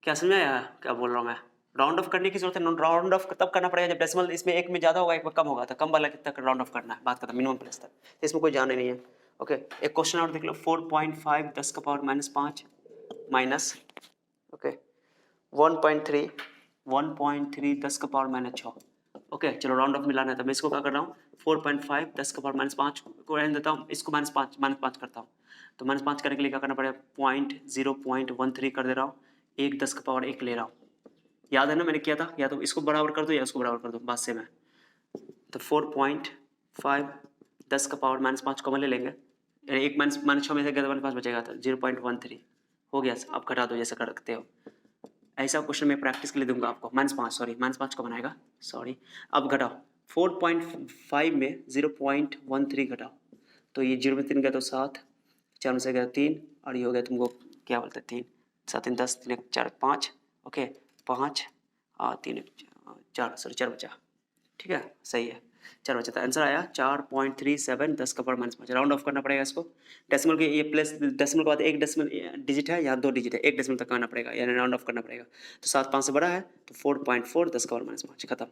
क्या समझाया क्या बोल रहा हूँ मैं? राउंड ऑफ करने की जरूरत है, राउंड ऑफ तब करना पड़ेगा जब डेसिमल इसमें एक में ज्यादा होगा, एक में कम होगा, तो कम वाला कितना राउंड ऑफ करना है, बात करता मिनिमम प्लेस तक, तो इसमें कोई जाने नहीं है। ओके, एक क्वेश्चन और देख लो, 4.5 10 का पावर -5 माइनस, ओके 1.3 10 का पावर -6। ओके चलो राउंड ऑफ मिलाना है, तो मैं इसको क्या कर रहा हूँ, 4.5 10 का पावर -5 को रहने देता हूँ, इसको -5 करता हूँ, तो -5 करने के लिए क्या करना पड़ेगा, 0.13 कर दे रहा हूँ, 1 10 का पावर 1 ले रहा हूँ, याद है ना मैंने किया था, या तो इसको बराबर कर दो या इसको बराबर कर दो, बात सेम है। तो 4.5 10 का पावर -5 कॉमन ले लेंगे, यानी 1 -6 में से गया तो -5 बचेगा, तो 0.13 हो गया। अब घटा दो जैसे करते हो, ऐसा क्वेश्चन मैं प्रैक्टिस के लिए दूंगा आपको। -5 को बनाएगा, सॉरी। अब घटाओ, 4.5 में 0.13 घटाओ, तो ये 0 में 3 गया तो 7, 4 में से गया 3, और ये हो गया तुमको क्या बोलते हैं 3 7 3 10 3 4 5, ओके 5 और 3 4, सॉरी 4 बचा, ठीक है सही है, 4 बचा था, आंसर आया 4.37 10 का पावर -5। राउंड ऑफ करना पड़ेगा इसको, डेसिमल के ये प्लस डेसिमल के बाद एक डेसिमल डिजिट है या 2 डिजिट है, एक डेसिमल तक आना पड़ेगा, यानी राउंड ऑफ करना पड़ेगा, तो 7 5 से बड़ा है तो 4.4 10 का पावर -5 खत्म।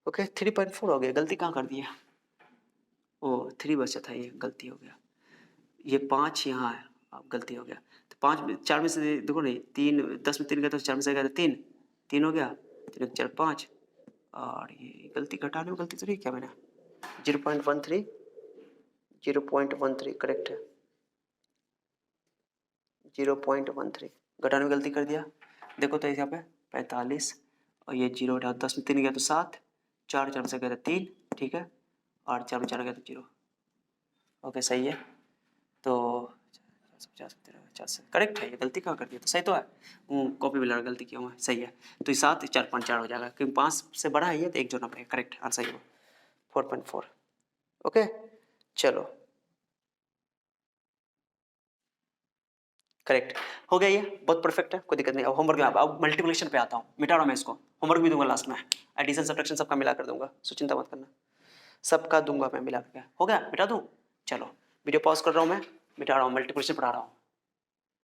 ओके 3.4 हो गया, गलती कहाँ कर दिया, ओ 3 बचा था, ये गलती हो गया, ये 5 यहाँ है, अब गलती हो गया, तो 5 4 में से देखो नहीं, 3 10 में 3 गया तो 4 में से गया तो 3 हो गया, 3 4 5, और ये गलती घटाने में गलती तो नहीं क्या मैंने, 0.13 करेक्ट है, 0.13 घटाने में गलती कर दिया, देखो तो यहाँ पे 45 और ये 0 हटा, 10 में 3 गया तो 7, 4 4 में से गया तो 3, ठीक है, और 4 में 4 गया तो 0, ओके सही है, तो 50 करेक्ट है, ये गलती कहाँ कर दिया, तो सही तो है, कॉपी में गलती किया हुआ है, सही है, तो ये 7 4.4 हो जाएगा, क्योंकि 5 से बड़ा है ये, तो 1 जोड़ना पड़ेगा, करेक्ट आंसर ये 4.4। ओके चलो करेक्ट हो गया, ये बहुत परफेक्ट है, कोई दिक्कत नहीं। अब होमवर्क में अब मल्टीप्लिकेशन पे आता हूँ, मिटा रहा हूँ मैं इसको, होमवर्क भी दूंगा लास्ट में, एडिशन सब्ट्रैक्शन सबका मिला कर दूंगा, सो चिंता मत करना, सबका दूंगा मैं मिला करके, हो गया मिटा दूँ। चलो वीडियो पॉज कर रहा हूँ मैं, मिटा रहा हूँ, मल्टीप्लिकेशन पढ़ा रहा हूँ।